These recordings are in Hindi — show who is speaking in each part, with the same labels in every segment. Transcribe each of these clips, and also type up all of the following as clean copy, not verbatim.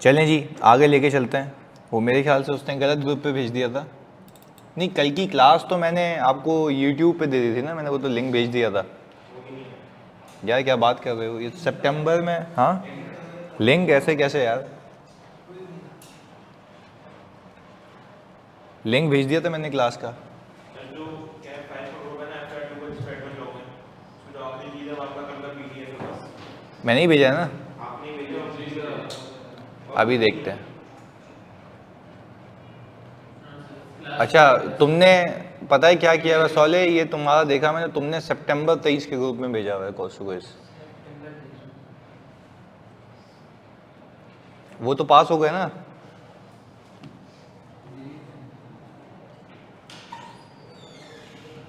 Speaker 1: चलें जी आगे लेके चलते हैं। वो मेरे ख्याल से उसने गलत ग्रुप पे भेज दिया था। नहीं, कल की क्लास तो मैंने आपको यूट्यूब पे दे दी थी ना, मैंने वो तो लिंक भेज दिया था। यार क्या बात कर रहे हो, ये सितंबर में? हाँ, लिंक ऐसे कैसे यार? लिंक भेज दिया था मैंने क्लास का। मैंने ही भेजा है ना, अभी देखते हैं। अच्छा, तुमने पता है क्या किया हुआ सौले, ये तुम्हारा देखा मैंने, तुमने सितंबर 23 के ग्रुप में भेजा हुआ है कोर्स टू कोर्स। वो तो पास हो गए ना।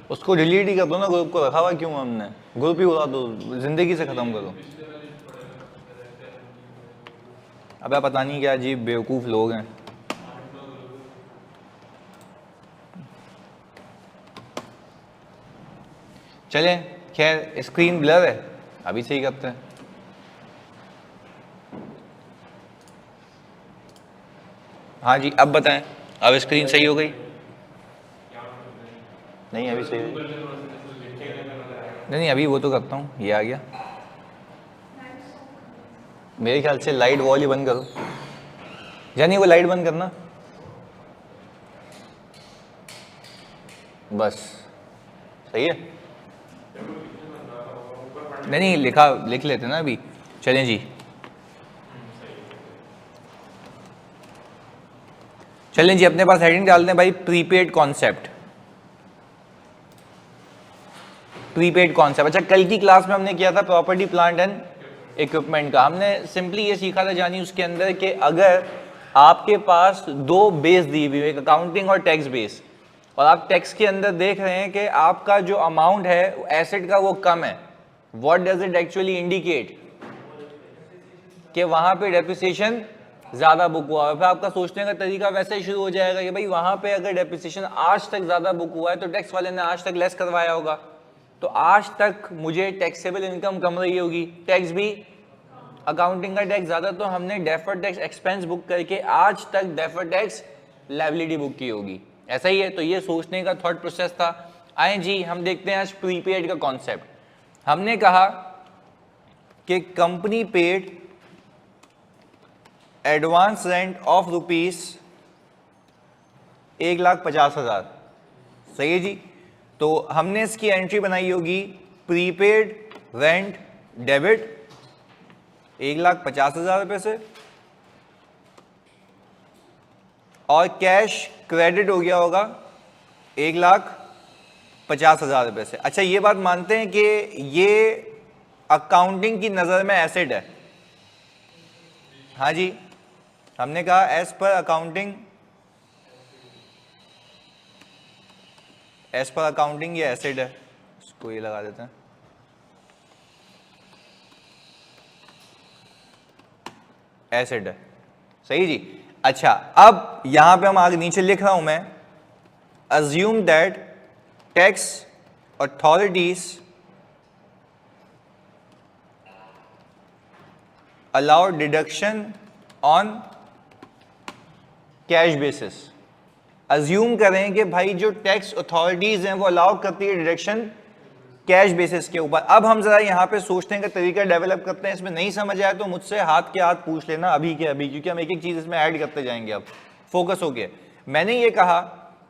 Speaker 1: उसको डिलीट ही कर दो ना, ग्रुप को रखा हुआ क्यों हमने? ग्रुप ही उड़ा दो, जिंदगी से खत्म करो। अबे पता नहीं क्या अजीब बेवकूफ लोग हैं। चले, खैर स्क्रीन ब्लर है, अभी सही करते हैं। हाँ जी, अब बताएं, अब स्क्रीन सही हो गई? नहीं अभी सही हो गई। नहीं अभी वो तो करता हूँ, ये आ गया। मेरे ख्याल से लाइट वॉल ही बंद करो, यानी वो लाइट बंद करना बस। सही है? नहीं लिख लेते ना अभी। चलें जी, चलें जी, अपने पास हेडिंग डालते हैं भाई, प्रीपेड कॉन्सेप्ट। Prepaid concept. अच्छा, कल की क्लास में हमने किया था प्रॉपर्टी प्लांट एंड इक्विपमेंट का। हमने सिंपली ये सीखा था जानी उसके अंदर कि अगर आपके पास दो बेस दी हुई, एक अकाउंटिंग और टैक्स बेस, और आप टैक्स के अंदर देख रहे हैं कि आपका जो अमाउंट है एसेट का वो कम है, what does it actually indicate? कि वहां पे डेप्रिसिएशन ज्यादा बुक हुआ है। फिर आपका सोचने का तरीका वैसे ही शुरू हो जाएगा कि भाई वहां पे अगर डेप्रिसिएशन आज तक ज्यादा बुक हुआ है तो टैक्स वाले ने आज तक लेस करवाया होगा, तो आज तक मुझे टैक्सेबल इनकम कम रही होगी, टैक्स भी, अकाउंटिंग का टैक्स ज्यादा, तो हमने डेफर्ड टैक्स एक्सपेंस बुक करके आज तक डेफर्ड टैक्स लायबिलिटी बुक की होगी। ऐसा ही है, तो ये सोचने का थॉट प्रोसेस था। आए जी, हम देखते हैं आज प्रीपेड का कॉन्सेप्ट। हमने कहा कि company paid advance rent of rupees 1,50,000। सही है जी। तो हमने इसकी एंट्री बनाई होगी प्रीपेड रेंट डेबिट 1,50,000 रुपए से, और कैश क्रेडिट हो गया होगा 1,50,000 रुपए से। अच्छा, ये बात मानते हैं कि ये अकाउंटिंग की नजर में एसेट है? हाँ जी, हमने कहा as per accounting, as per accounting ये एसेट है। इसको ये लगा देते हैं, एसेट है। सही जी। अच्छा, अब यहां पे हम आगे नीचे लिख रहा हूं मैं, assume that tax authorities allow deduction on cash basis. Assume करें कि भाई जो टैक्स अथॉरिटीज हैं वो अलाउ करती है डिडक्शन कैश बेसिस के ऊपर। अब हम जरा यहाँ पे सोचने का तरीका डेवलप करते हैं, इसमें नहीं समझ आया तो मुझसे हाथ के हाथ पूछ लेना अभी के अभी, क्योंकि हम एक एक चीज इसमें ऐड करते जाएंगे। अब फोकस हो गया। मैंने ये कहा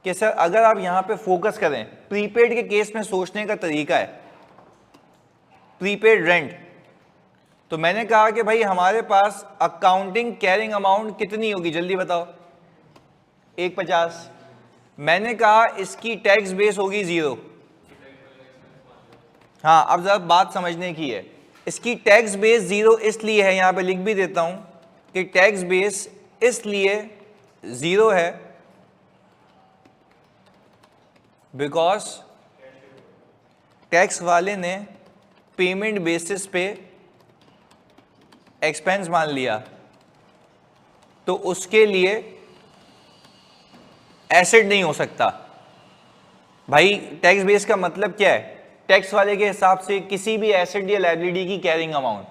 Speaker 1: कि सर अगर आप यहाँ पे फोकस करें, प्रीपेड के केस में सोचने का तरीका है प्रीपेड रेंट, तो मैंने कहा कि भाई हमारे पास अकाउंटिंग कैरिंग अमाउंट कितनी होगी, जल्दी बताओ? 1,50। मैंने कहा इसकी टैक्स बेस होगी 0। हाँ, अब जरा बात समझने की है, इसकी टैक्स बेस 0 इसलिए है, यहां पे लिख भी देता हूं कि टैक्स बेस इसलिए 0 है बिकॉज टैक्स वाले ने पेमेंट बेसिस पे एक्सपेंस मान लिया, तो उसके लिए एसेट नहीं हो सकता। भाई टैक्स बेस का मतलब क्या है? टैक्स वाले के हिसाब से किसी भी एसेट या लायबिलिटी की कैरिंग अमाउंट,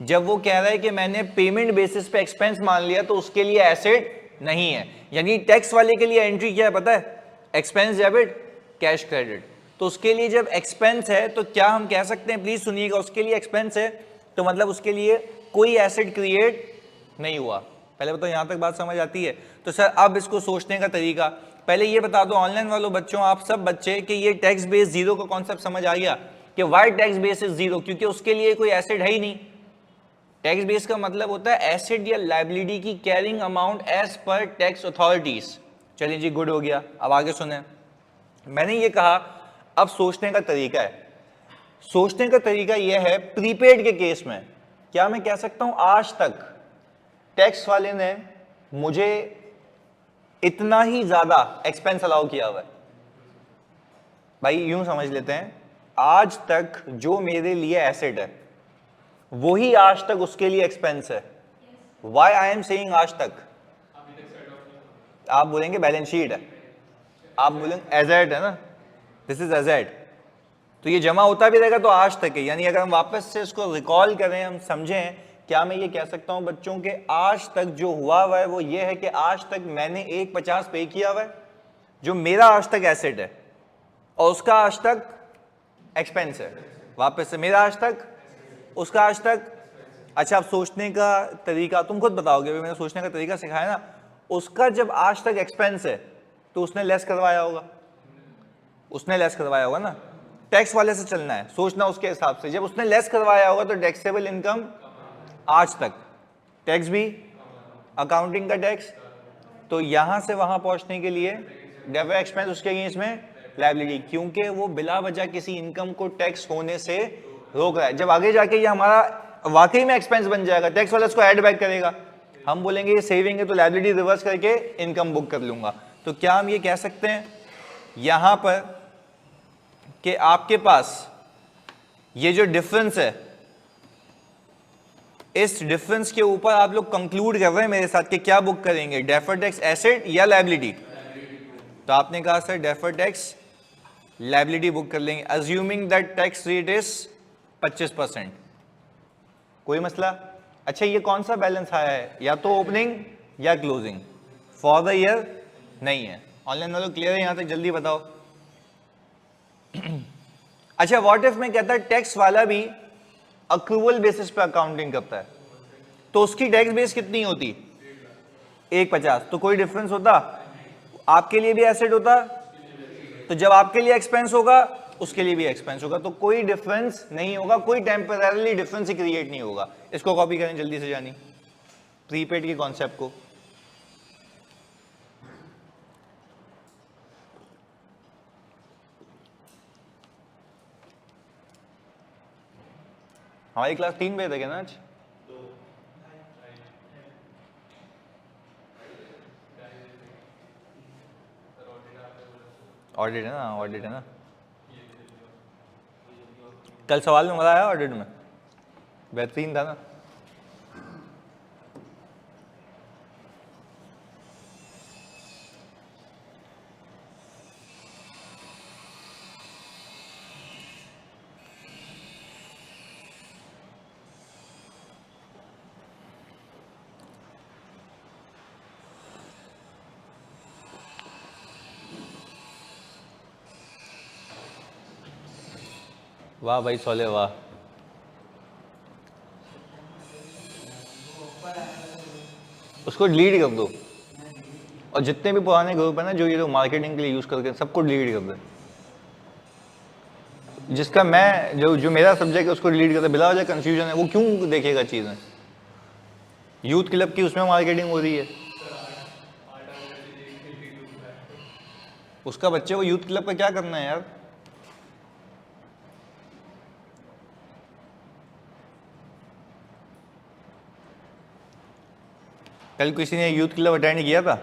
Speaker 1: जब वो कह रहा है कि मैंने पेमेंट बेसिस पे एक्सपेंस मान लिया तो उसके लिए एसेट नहीं है। यानी टैक्स वाले के लिए एंट्री क्या है पता है? Expense debit cash credit. तो उसके लिए जब एक्सपेंस है तो क्या हम कह सकते हैं, प्लीज सुनिएगा, उसके लिए एक्सपेंस है तो मतलब उसके लिए कोई एसेट क्रिएट नहीं हुआ। पहले बताओ यहां तक बात समझ आती है? तो सर अब इसको सोचने का तरीका, पहले ये बता दो ऑनलाइन वालों बच्चों, आप सब बच्चे, कि ये टैक्स बेस जीरो का कॉन्सेप्ट समझ आ गया कि why tax base is zero? क्योंकि उसके लिए कोई एसेट है ही नहीं। टैक्स बेस का मतलब होता है एसेट या लायबिलिटी की carrying amount as per tax authorities. चलिए जी, गुड हो गया। अब आगे सुने, मैंने ये कहा अब सोचने का तरीका है। सोचने का तरीका यह है, प्रीपेड के केस में क्या मैं कह सकता हूं आज तक टैक्स वाले ने मुझे इतना ही ज्यादा एक्सपेंस अलाउ किया हुआ है? भाई यूं समझ लेते हैं, आज तक जो मेरे लिए एसेट है वही आज तक उसके लिए एक्सपेंस है। वाई आई एम सेइंग आज तक? आप बोलेंगे बैलेंस शीट है, आप बोलेंगे एजेट है ना, दिस इज एजेट, तो ये जमा होता भी रहेगा तो आज तक है। यानी अगर हम वापस से इसको रिकॉल करें, हम समझें, क्या मैं ये कह सकता हूं बच्चों के आज तक जो हुआ हुआ है वो ये है कि आज तक मैंने 150 पे किया हुआ है जो मेरा आज तक एसेट है और उसका आज तक एक्सपेंस है। वापस से मेरा आज तक, उसका आज तक। अच्छा, अब सोचने का तरीका तुम खुद बताओगे, मैंने सोचने का तरीका सिखाया ना। उसका जब आज तक एक्सपेंस है तो उसने लेस करवाया होगा, उसने लेस करवाया होगा ना। टैक्स वाले से चलना है, सोचना उसके हिसाब से। जब उसने लेस करवाया होगा तो टैक्सेबल इनकम आज तक, टैक्स भी, अकाउंटिंग का टैक्स, तो यहां से वहां पहुंचने के लिए डेबिट एक्सपेंस उसके अगेंस्ट में लायबिलिटी, क्योंकि वो बिला वजह किसी इनकम को टैक्स होने से रोक रहा है। जब आगे जाके ये हमारा वाकई में एक्सपेंस बन जाएगा, टैक्स वाला इसको ऐड बैक करेगा, हम बोलेंगे ये सेविंग है तो लायबिलिटी रिवर्स करके इनकम बुक कर लूंगा। तो क्या हम ये कह सकते हैं यहां पर कि आपके पास ये जो डिफरेंस है, इस डिफरेंस के ऊपर आप लोग कंक्लूड कर रहे हैं मेरे साथ कि क्या बुक करेंगे, डेफर्ड टैक्स एसेट या लायबिलिटी? तो आपने कहा sir deferred tax liability book कर लेंगे, assuming that tax rate is 25%। कोई मसला? अच्छा, ये कौन सा बैलेंस आया है, या तो ओपनिंग या क्लोजिंग फॉर द ईयर? नहीं है। ऑनलाइन वालों क्लियर है यहां तक? जल्दी बताओ। अच्छा, व्हाट इफ मैं कहता टैक्स वाला भी अक्रूवल बेसिस पे अकाउंटिंग करता है, तो उसकी टैक्स बेस कितनी होती? 150। तो कोई डिफरेंस होता? आपके लिए भी एसेट होता, तो जब आपके लिए एक्सपेंस होगा उसके लिए भी एक्सपेंस होगा, तो कोई डिफरेंस नहीं होगा, कोई टेम्पररी डिफरेंस ही क्रिएट नहीं होगा। इसको कॉपी करें जल्दी से जानी, प्रीपेड के कॉन्सेप्ट को। हमारी क्लास 3 बजे तक है ना आज? ऑडिट है ना, ऑडिट है ना। कल सवाल में मजा आया ऑडिट में? बेहतरीन था ना? वाह भाई सोले वाह। उसको डिलीट कर दो, और जितने भी पुराने ग्रुप है ना जो ये लोग मार्केटिंग के लिए यूज करते हैं, सबको डिलीट कर दे। जिसका मैं जो मेरा सब्जेक्ट है उसको डिलीट कर दे। बिला वजह कंफ्यूजन है, वो क्यों देखेगा चीजें? यूथ क्लब की उसमें मार्केटिंग हो रही है, उसका बच्चे को यूथ क्लब का क्या करना है यार? कल किसी ने यूथ क्लब अटेंड किया था?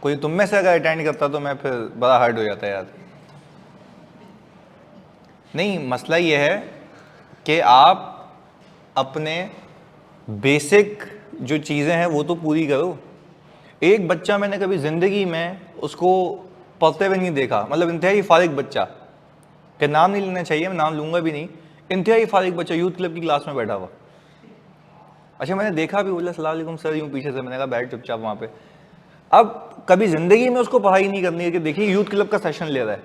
Speaker 1: कोई तुम में से अगर अटेंड करता तो मैं फिर बड़ा हार्ड हो जाता यार। नहीं, मसला ये है कि आप अपने बेसिक जो चीज़ें हैं वो तो पूरी करो। एक बच्चा मैंने कभी ज़िंदगी में उसको पढ़ते हुए नहीं देखा, मतलब इंतहाई फारिग बच्चा, कि नाम नहीं लेना चाहिए, मैं नाम लूँगा भी नहीं। इंतहाई फारिग बच्चा यूथ क्लब की क्लास में बैठा हुआ। अच्छा मैंने देखा भी, बोला अस्सलाम वालेकुम सर, यूं पीछे से, मैंने कहा बैठ चुपचाप वहाँ पे। अब कभी जिंदगी में उसको पढ़ाई नहीं करनी है कि देखिए यूथ क्लब का सेशन ले रहा है,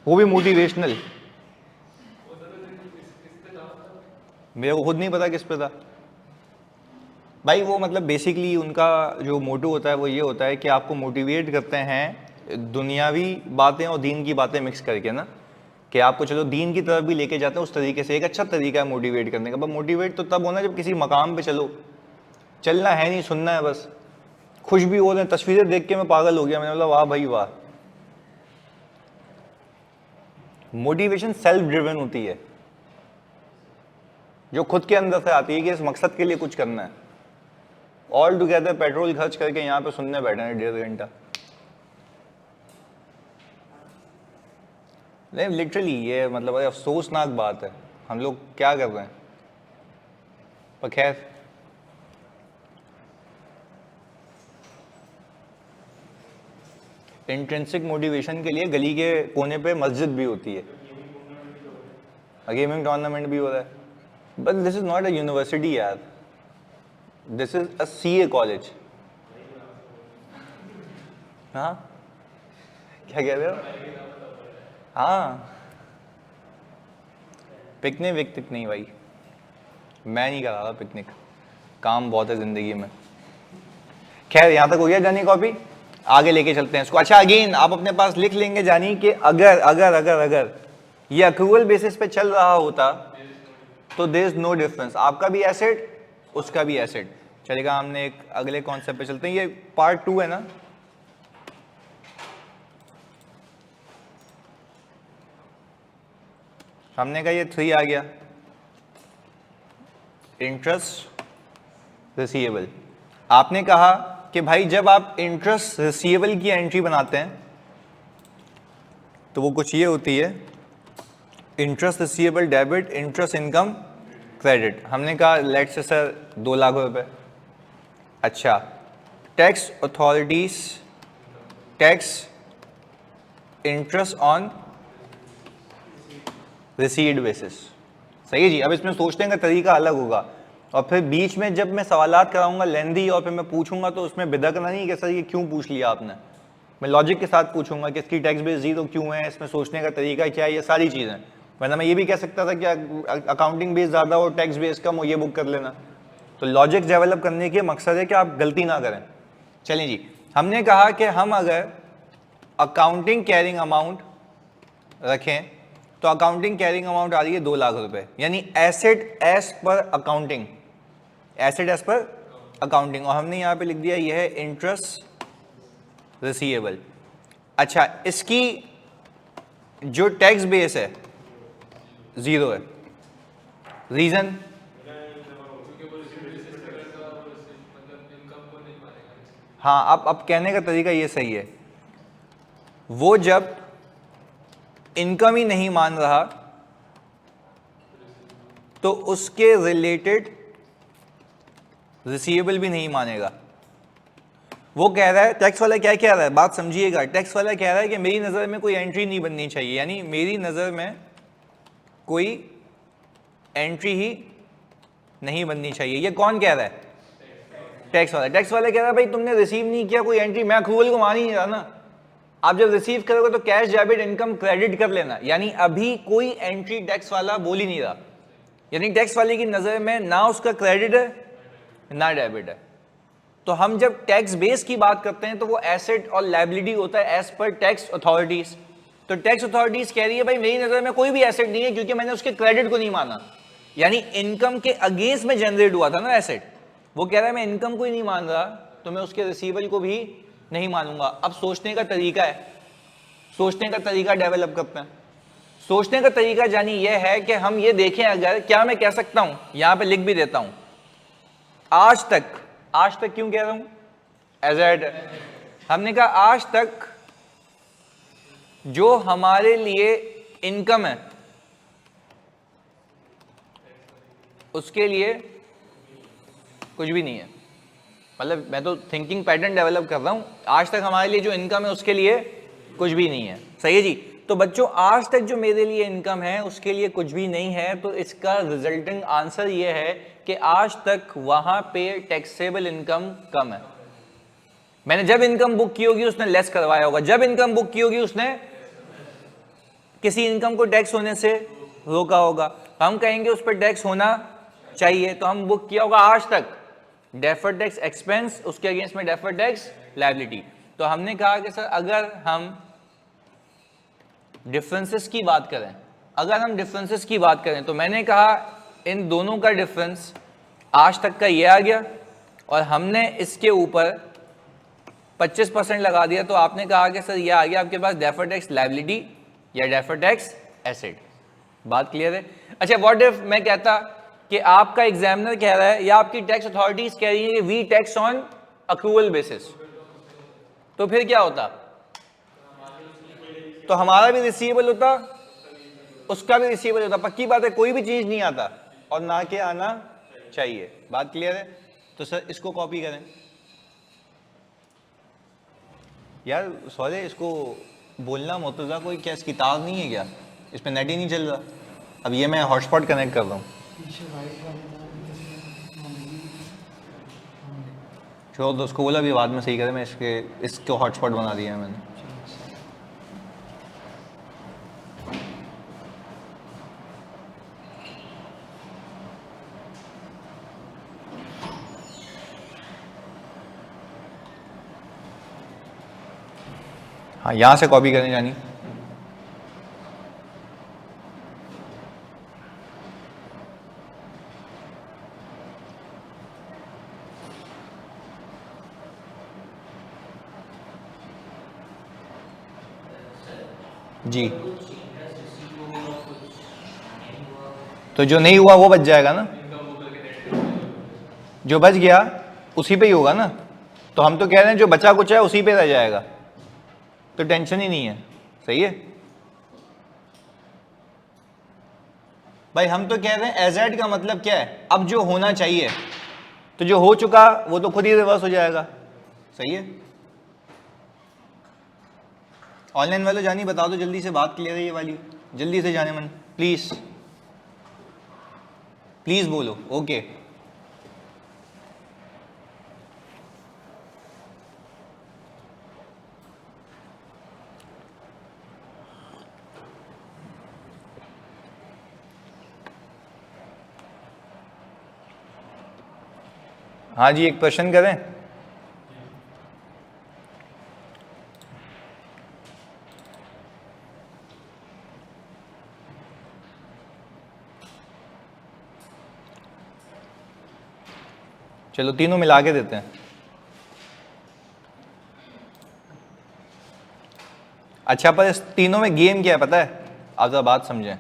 Speaker 1: वो भी मोटिवेशनल। मेरे को खुद नहीं पता किस पे था भाई वो। मतलब बेसिकली उनका जो मोटो होता है वो ये होता है कि आपको मोटिवेट करते हैं दुनियावी बातें और दीन की बातें मिक्स करके ना, कि आपको चलो दीन की तरफ भी लेके जाते हैं उस तरीके से। एक अच्छा तरीका है मोटिवेट करने का। पर मोटिवेट तो तब होना जब किसी मकाम पे चलो, चलना है नहीं, सुनना है बस। खुश भी हो रहे हैं, तस्वीरें देख के मैं पागल हो गया, मैंने बोला वाह भाई वाह। मोटिवेशन सेल्फ ड्रिवन होती है, जो खुद के अंदर से आती है कि इस मकसद के लिए कुछ करना है। ऑल टुगेदर पेट्रोल खर्च करके यहाँ पे सुनने बैठे हैं 1.5 घंटा। नहीं लिटरली ये मतलब अफसोसनाक बात है, हम लोग क्या कर रहे हैं। पर खैर इंट्रिंसिक मोटिवेशन के लिए गली के कोने पे मस्जिद भी होती है, गेमिंग टूर्नामेंट भी हो रहा है। But this is not a university यार, this is a CA college. हाँ क्या कह रहे हो? हाँ पिकनिक विकनिक नहीं भाई, मैं नहीं कर रहा था पिकनिक, काम बहुत है जिंदगी में। खैर यहाँ तक हो गया जानी कॉपी, आगे लेके चलते हैं इसको। अच्छा अगेन आप अपने पास लिख लेंगे जानी कि अगर अगर अगर अगर ये अक्रूवल बेसिस पे चल रहा होता तो देयर इज नो डिफरेंस, आपका भी एसेट उसका भी एसेट चलेगा। हमने एक अगले कॉन्सेप्ट पे चलते हैं, ये पार्ट 2 है ना। हमने कहा ये 3 आ गया, इंटरेस्ट रिसीवेबल। आपने कहा कि भाई जब आप इंटरेस्ट रिसीवेबल की एंट्री बनाते हैं तो वो कुछ ये होती है, interest receivable debit, interest income credit. हमने कहा लेट्स से सर 2 लाख रुपए। अच्छा tax authorities tax interest on received basis. सही है जी। अब इसमें सोचने का तरीका अलग होगा, और फिर बीच में जब मैं सवालात कराऊंगा लेंदी और फिर मैं पूछूंगा तो उसमें बिदकना नहीं कि सर ये क्यों पूछ लिया आपने। मैं लॉजिक के साथ पूछूंगा कि इसकी टैक्स बेस 0 क्यों है, इसमें सोचने का तरीका क्या है, ये सारी चीज़ें। वरना मैं ये भी कह सकता था कि अकाउंटिंग बेस ज़्यादा और टैक्स बेस कम हो, ये बुक कर लेना। तो लॉजिक डेवलप करने के मकसद है कि आप गलती ना करें। चलिए जी, हमने कहा कि हम अगर अकाउंटिंग कैरिंग अमाउंट रखें तो अकाउंटिंग कैरिंग अमाउंट आ रही है 2 लाख रुपए, यानी asset as per accounting, asset as per accounting. और हमने यहां पे लिख दिया यह है इंटरेस्ट रिसीवेबल। अच्छा इसकी जो टैक्स बेस है 0 है, रीजन हाँ, अब कहने का तरीका ये सही है, वो जब इनकम ही नहीं मान रहा तो उसके रिलेटेड रिसीवेबल भी नहीं मानेगा। वो कह रहा है, टैक्स वाला क्या कह रहा है, बात समझिएगा। टैक्स वाला कह रहा है कि मेरी नज़र में कोई एंट्री नहीं बननी चाहिए, यानी मेरी नज़र में कोई एंट्री ही नहीं बननी चाहिए। ये कौन कह रहा है? टैक्स वाला। टैक्स वाला कह रहा है भाई तुमने रिसीव नहीं किया कोई एंट्री, मैं अक्रूवल को मान ही नहीं रहा ना। आप जब रिसीव करोगे तो कैश डेबिट इनकम क्रेडिट कर लेना, यानी अभी कोई एंट्री टैक्स वाला बोल ही नहीं रहा। यानी टैक्स वाले की नज़र में ना उसका क्रेडिट है ना डेबिट है। तो हम जब टैक्स बेस की बात करते हैं तो वो एसेट और लायबिलिटी होता है एज पर टैक्स अथॉरिटीज। तो टैक्स अथॉरिटीज कह रही है भाई मेरी नज़र में कोई भी एसेट नहीं है क्योंकि मैंने उसके क्रेडिट को नहीं माना, यानी इनकम के अगेंस्ट में जनरेट हुआ था ना एसेट। वो कह रहा है मैं इनकम को ही नहीं मान रहा तो मैं उसके रिसीवेबल को भी नहीं मानूंगा। अब सोचने का तरीका है, सोचने का तरीका डेवलप करते हैं। सोचने का तरीका जानी यह है कि हम ये देखें, अगर क्या मैं कह सकता हूं, यहां पे लिख भी देता हूं, आज तक क्यों कह रहा हूं, एज हमने कहा आज तक जो हमारे लिए इनकम है उसके लिए कुछ भी नहीं है। मतलब मैं तो थिंकिंग पैटर्न डेवलप कर रहा हूं, आज तक हमारे लिए जो इनकम है उसके लिए कुछ भी नहीं है। सही है जी। तो बच्चों आज तक जो मेरे लिए इनकम है उसके लिए कुछ भी नहीं है, तो इसका रिजल्टिंग आंसर ये है कि आज तक वहां पे टैक्सेबल इनकम कम है। मैंने जब इनकम बुक की होगी उसने लेस करवाया होगा, जब इनकम बुक की होगी उसने किसी इनकम को टैक्स होने से रोका होगा। हम कहेंगे उस पर टैक्स होना चाहिए, तो हम बुक किया होगा आज तक डेफर्ड टैक्स एक्सपेंस, उसके अगेंस्ट में डेफर्ड टैक्स लायबिलिटी। तो हमने कहा कि सर अगर हम डिफरेंसेस की बात करें, अगर हम डिफरेंसेस की बात करें तो मैंने कहा इन दोनों का डिफरेंस आज तक का ये आ गया और हमने इसके ऊपर 25% लगा दिया, तो आपने कहा कि सर ये आ गया आपके पास डेफर्ड टैक्स लायबिलिटी या डेफर्ड टैक्स एसेट। बात क्लियर है? अच्छा, व्हाट इफ मैं कहता कि आपका एग्जामिनर कह रहा है या आपकी टैक्स अथॉरिटीज कह रही है कि we tax on accrual basis, तो फिर क्या होता? तो हमारा भी रिसीवेबल होता, उसका भी रिसीवेबल होता। पक्की बात है, कोई भी चीज नहीं आता और ना के आना चाहिए। बात क्लियर है? तो सर इसको कॉपी करें यार, सॉरी इसको बोलना मुर्तजा कोई क्या किताब नहीं है क्या? इसमें नेट ही नहीं चल रहा। अब ये मैं हॉटस्पॉट कनेक्ट कर रहा हूँ, छोड़ दो उसको, बोला अभी बाद में सही करे। मैं इसको हॉटस्पॉट बना दिया है मैंने। हाँ, यहाँ से कॉपी करने जानी। जी, तो जो नहीं हुआ वो बच जाएगा ना, जो बच गया उसी पे ही होगा ना। तो हम तो कह रहे हैं जो बचा कुछ है उसी पे रह जाएगा, तो टेंशन ही नहीं है। सही है भाई, हम तो कह रहे हैं एज एट का मतलब क्या है, अब जो होना चाहिए, तो जो हो चुका वो तो खुद ही रिवर्स हो जाएगा। सही है? ऑनलाइन वाले जानी बता दो जल्दी से, बात क्लियर है ये वाली, जल्दी से जाने मन, प्लीज प्लीज बोलो। ओके, हाँ जी, एक प्रश्न करें। चलो तीनों मिला के देते हैं। अच्छा, पर इस तीनों में गेम क्या है पता है? आप जरा बात समझें।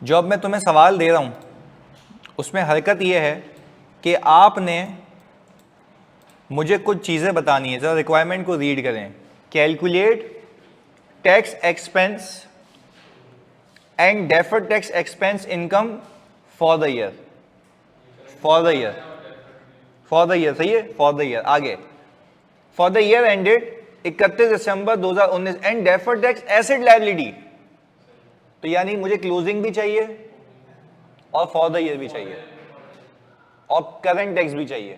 Speaker 1: जो अब मैं तुम्हें सवाल दे रहा हूं उसमें हरकत यह है कि आपने मुझे कुछ चीजें बतानी है। जरा रिक्वायरमेंट को रीड करें। Calculate tax expense and deferred tax expense income for the year, for the year, for the year. सही है? For the year. आगे, for the year ended 31 December 2019 and deferred tax asset liability. तो यानी मुझे क्लोजिंग भी चाहिए और फॉर द ईयर भी चाहिए और करंट टैक्स भी चाहिए,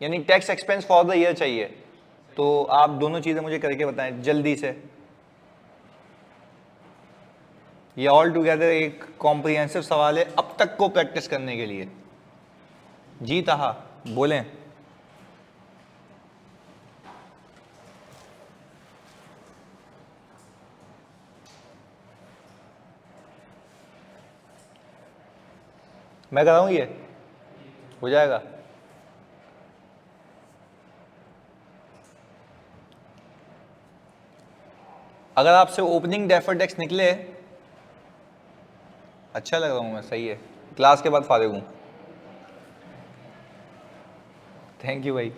Speaker 1: यानी tax expense for the year चाहिए। तो आप दोनों चीजें मुझे करके बताएं जल्दी से। ये ऑल टुगेदर एक कॉम्प्रिहेंसिव सवाल है अब तक को प्रैक्टिस करने के लिए। जी ताहा, बोलें। मैं कराऊं? ये हो जाएगा। अगर आपसे ओपनिंग डेफर्ड टैक्स निकले, अच्छा लग रहा हूं मैं। सही है, क्लास के बाद फारिग हूं। थैंक यू भाई।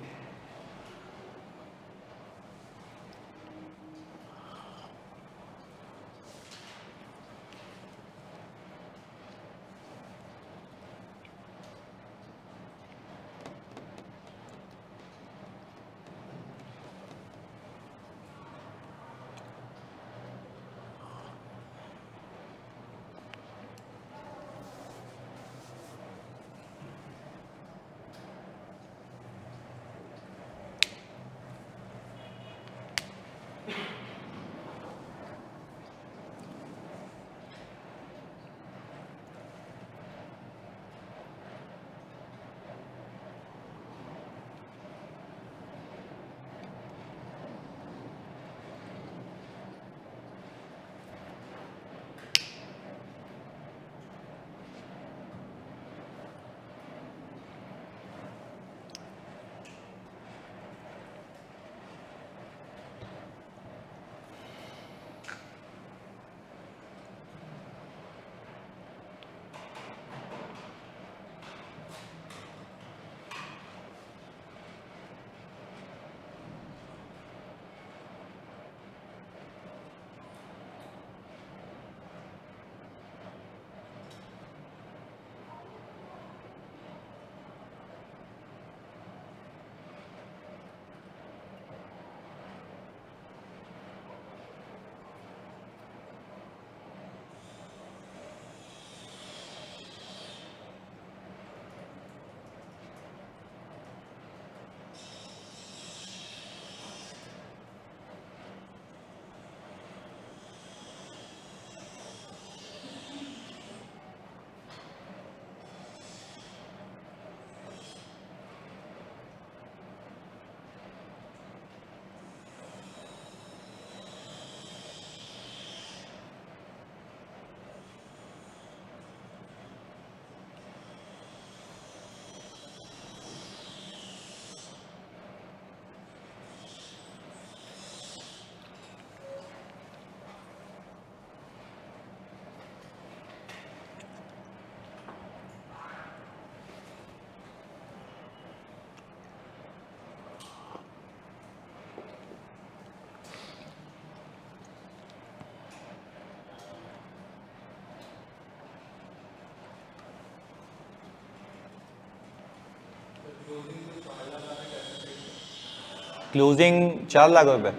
Speaker 1: क्लोजिंग 4 लाख रुपए,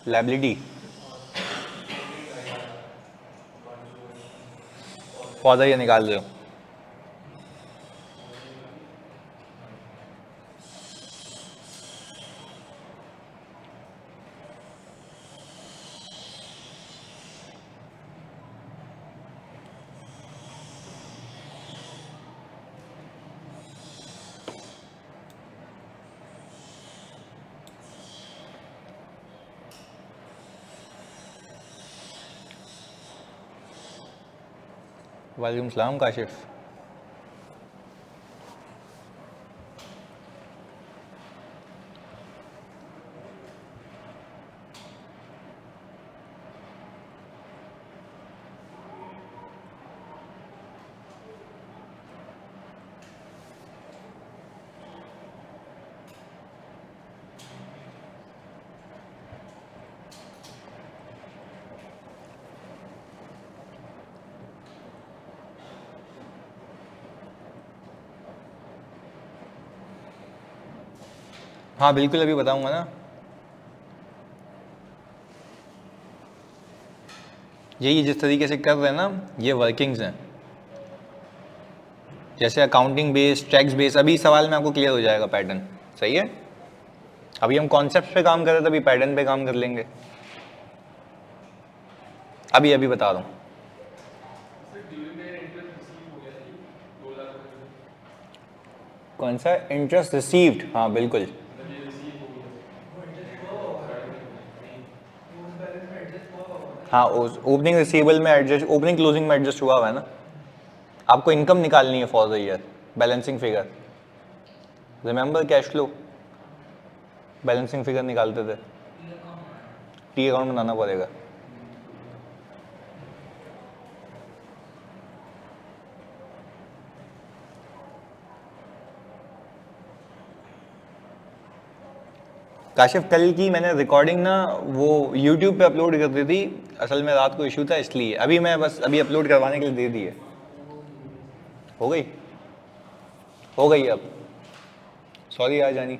Speaker 1: लाइबिलिटी फॉर ये निकाल रहे हो। वालेकुम सलाम काशिफ। हाँ बिल्कुल, अभी बताऊंगा ना। यही जिस तरीके से कर रहे हैं ना, ये वर्किंग्स हैं, जैसे अकाउंटिंग बेस, टैक्स बेस। अभी सवाल में आपको क्लियर हो जाएगा पैटर्न, सही है। अभी हम कॉन्सेप्ट पे काम कर रहे थे, अभी पैटर्न पे काम कर लेंगे। अभी अभी बता रहा हूँ। कौन सा इंटरेस्ट रिसीव्ड? हाँ बिल्कुल, हाँ ओपनिंग रिसीवेबल में एडजस्ट, ओपनिंग क्लोजिंग में एडजस्ट हुआ है ना। आपको इनकम निकालनी है for the year, balancing figure. Remember cash flow, balancing figure निकालते थे, टी अकाउंट बनाना पड़ेगा। काशिफ कल की मैंने रिकॉर्डिंग ना वो YouTube पे अपलोड कर दी थी, असल में रात को इशू था इसलिए। अभी मैं बस अभी अपलोड करवाने के लिए दे दी है। हो गई, हो गई अब। सॉरी यार जानी।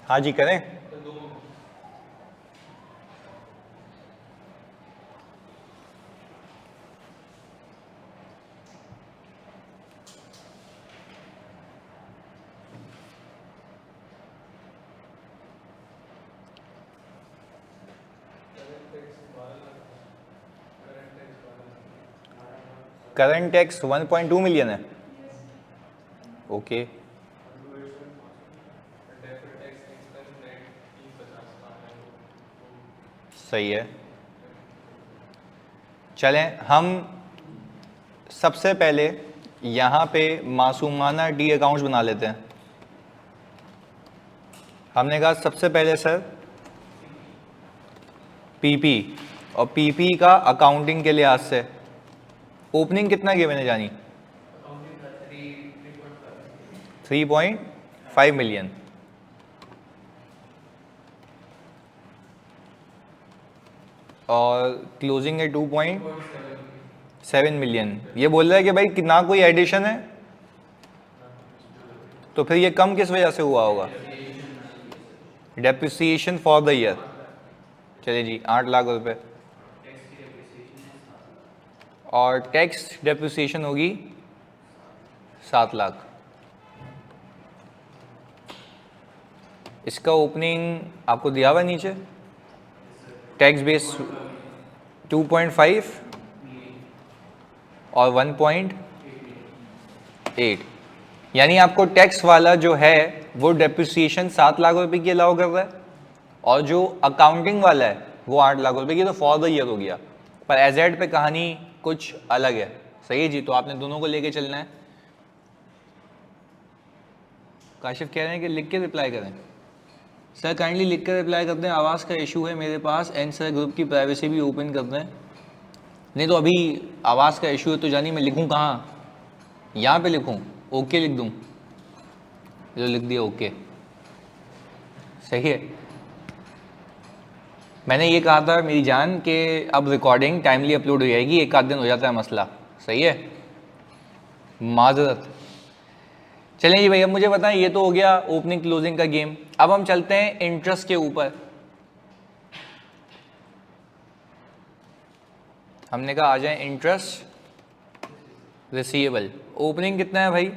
Speaker 1: हाँ जी करें। करंट टैक्स 1.2 मिलियन है, ओके। सही है। चलें हम सबसे पहले यहाँ पे मासूमाना डी अकाउंट्स बना लेते हैं। हमने कहा सबसे पहले सर पीपी, और पीपी का अकाउंटिंग के लिहाज से ओपनिंग कितना गिवन है जानी? 3.5 मिलियन। और क्लोजिंग है 2.7 मिलियन। ये बोल रहा है कि भाई कि ना कोई एडिशन है, तो फिर ये कम किस वजह से हुआ होगा? Depreciation for the year. चलिए जी 8 लाख रुपए, और टैक्स डेप्रिसिएशन होगी 7 लाख। इसका ओपनिंग आपको दिया हुआ है नीचे, टैक्स बेस 2.5 और 1.8। यानी आपको टैक्स वाला जो है वो डेप्रिसिएशन 7 लाख रुपए की अलाउ कर रहा है और जो अकाउंटिंग वाला है वो 8 लाख रुपए की, तो फॉर द ईयर हो गया। पर एजेड पे कहानी कुछ अलग है। सही है जी, तो आपने दोनों को लेके चलना है। काशिफ कह रहे हैं कि लिख के रिप्लाई करें। सर काइंडली लिख कर रिप्लाई करते हैं, आवाज़ का इशू है मेरे पास, एंड सर ग्रुप की प्राइवेसी भी ओपन कर दें। नहीं तो अभी आवाज़ का इशू है तो जानी मैं लिखूं कहाँ, यहाँ पे लिखूं, ओके लिख दूं, जो लिख दिया ओके। सही है। मैंने ये कहा था मेरी जान कि अब रिकॉर्डिंग टाइमली अपलोड हो जाएगी, एक आध दिन हो जाता है मसला। सही है, माजरत। चलें जी भाई, अब मुझे बताएं, ये तो हो गया ओपनिंग क्लोजिंग का गेम। अब हम चलते हैं इंटरेस्ट के ऊपर। हमने कहा आ जाए इंटरेस्ट रिसीवेबल। ओपनिंग कितना है भाई?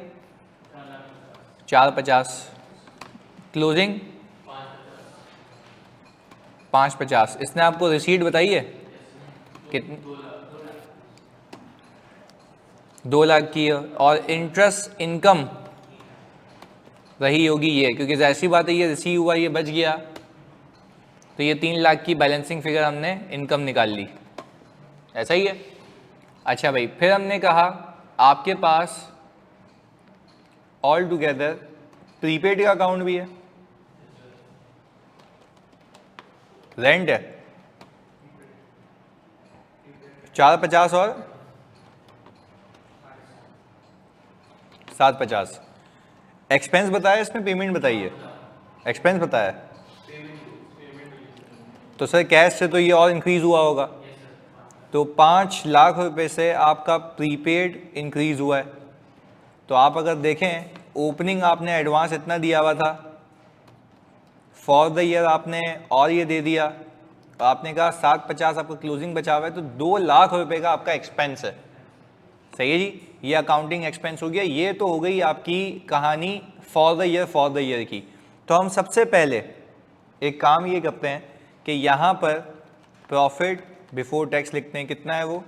Speaker 1: 450। क्लोजिंग 550। इसने आपको रिसीट बताई है कितनी? 2 लाख की है। और इंटरेस्ट इनकम रही होगी ये, क्योंकि ऐसी बात है ये रिसीव हुआ, ये बच गया, तो ये 3 लाख की बैलेंसिंग फिगर हमने इनकम निकाल ली। ऐसा ही है। अच्छा भाई, फिर हमने कहा आपके पास ऑल टुगेदर प्रीपेड का अकाउंट भी है, रेंट है 450 और 750। एक्सपेंस बताया इसमें, पेमेंट बताइए? एक्सपेंस बताया। तो सर कैश से तो ये और इंक्रीज हुआ होगा, तो 5 लाख रुपए से आपका प्रीपेड इंक्रीज हुआ है। तो आप अगर देखें, ओपनिंग आपने एडवांस इतना दिया हुआ था, फॉर द ईयर आपने और ये दे दिया, तो आपने कहा 750 आपका क्लोजिंग बचा हुआ है, तो 2 लाख रुपए का आपका एक्सपेंस है। सही है जी, ये अकाउंटिंग एक्सपेंस हो गया। ये तो हो गई आपकी कहानी फॉर द ईयर की। तो हम सबसे पहले एक काम ये करते हैं कि यहाँ पर प्रॉफिट बिफोर टैक्स लिखते हैं, कितना है वो?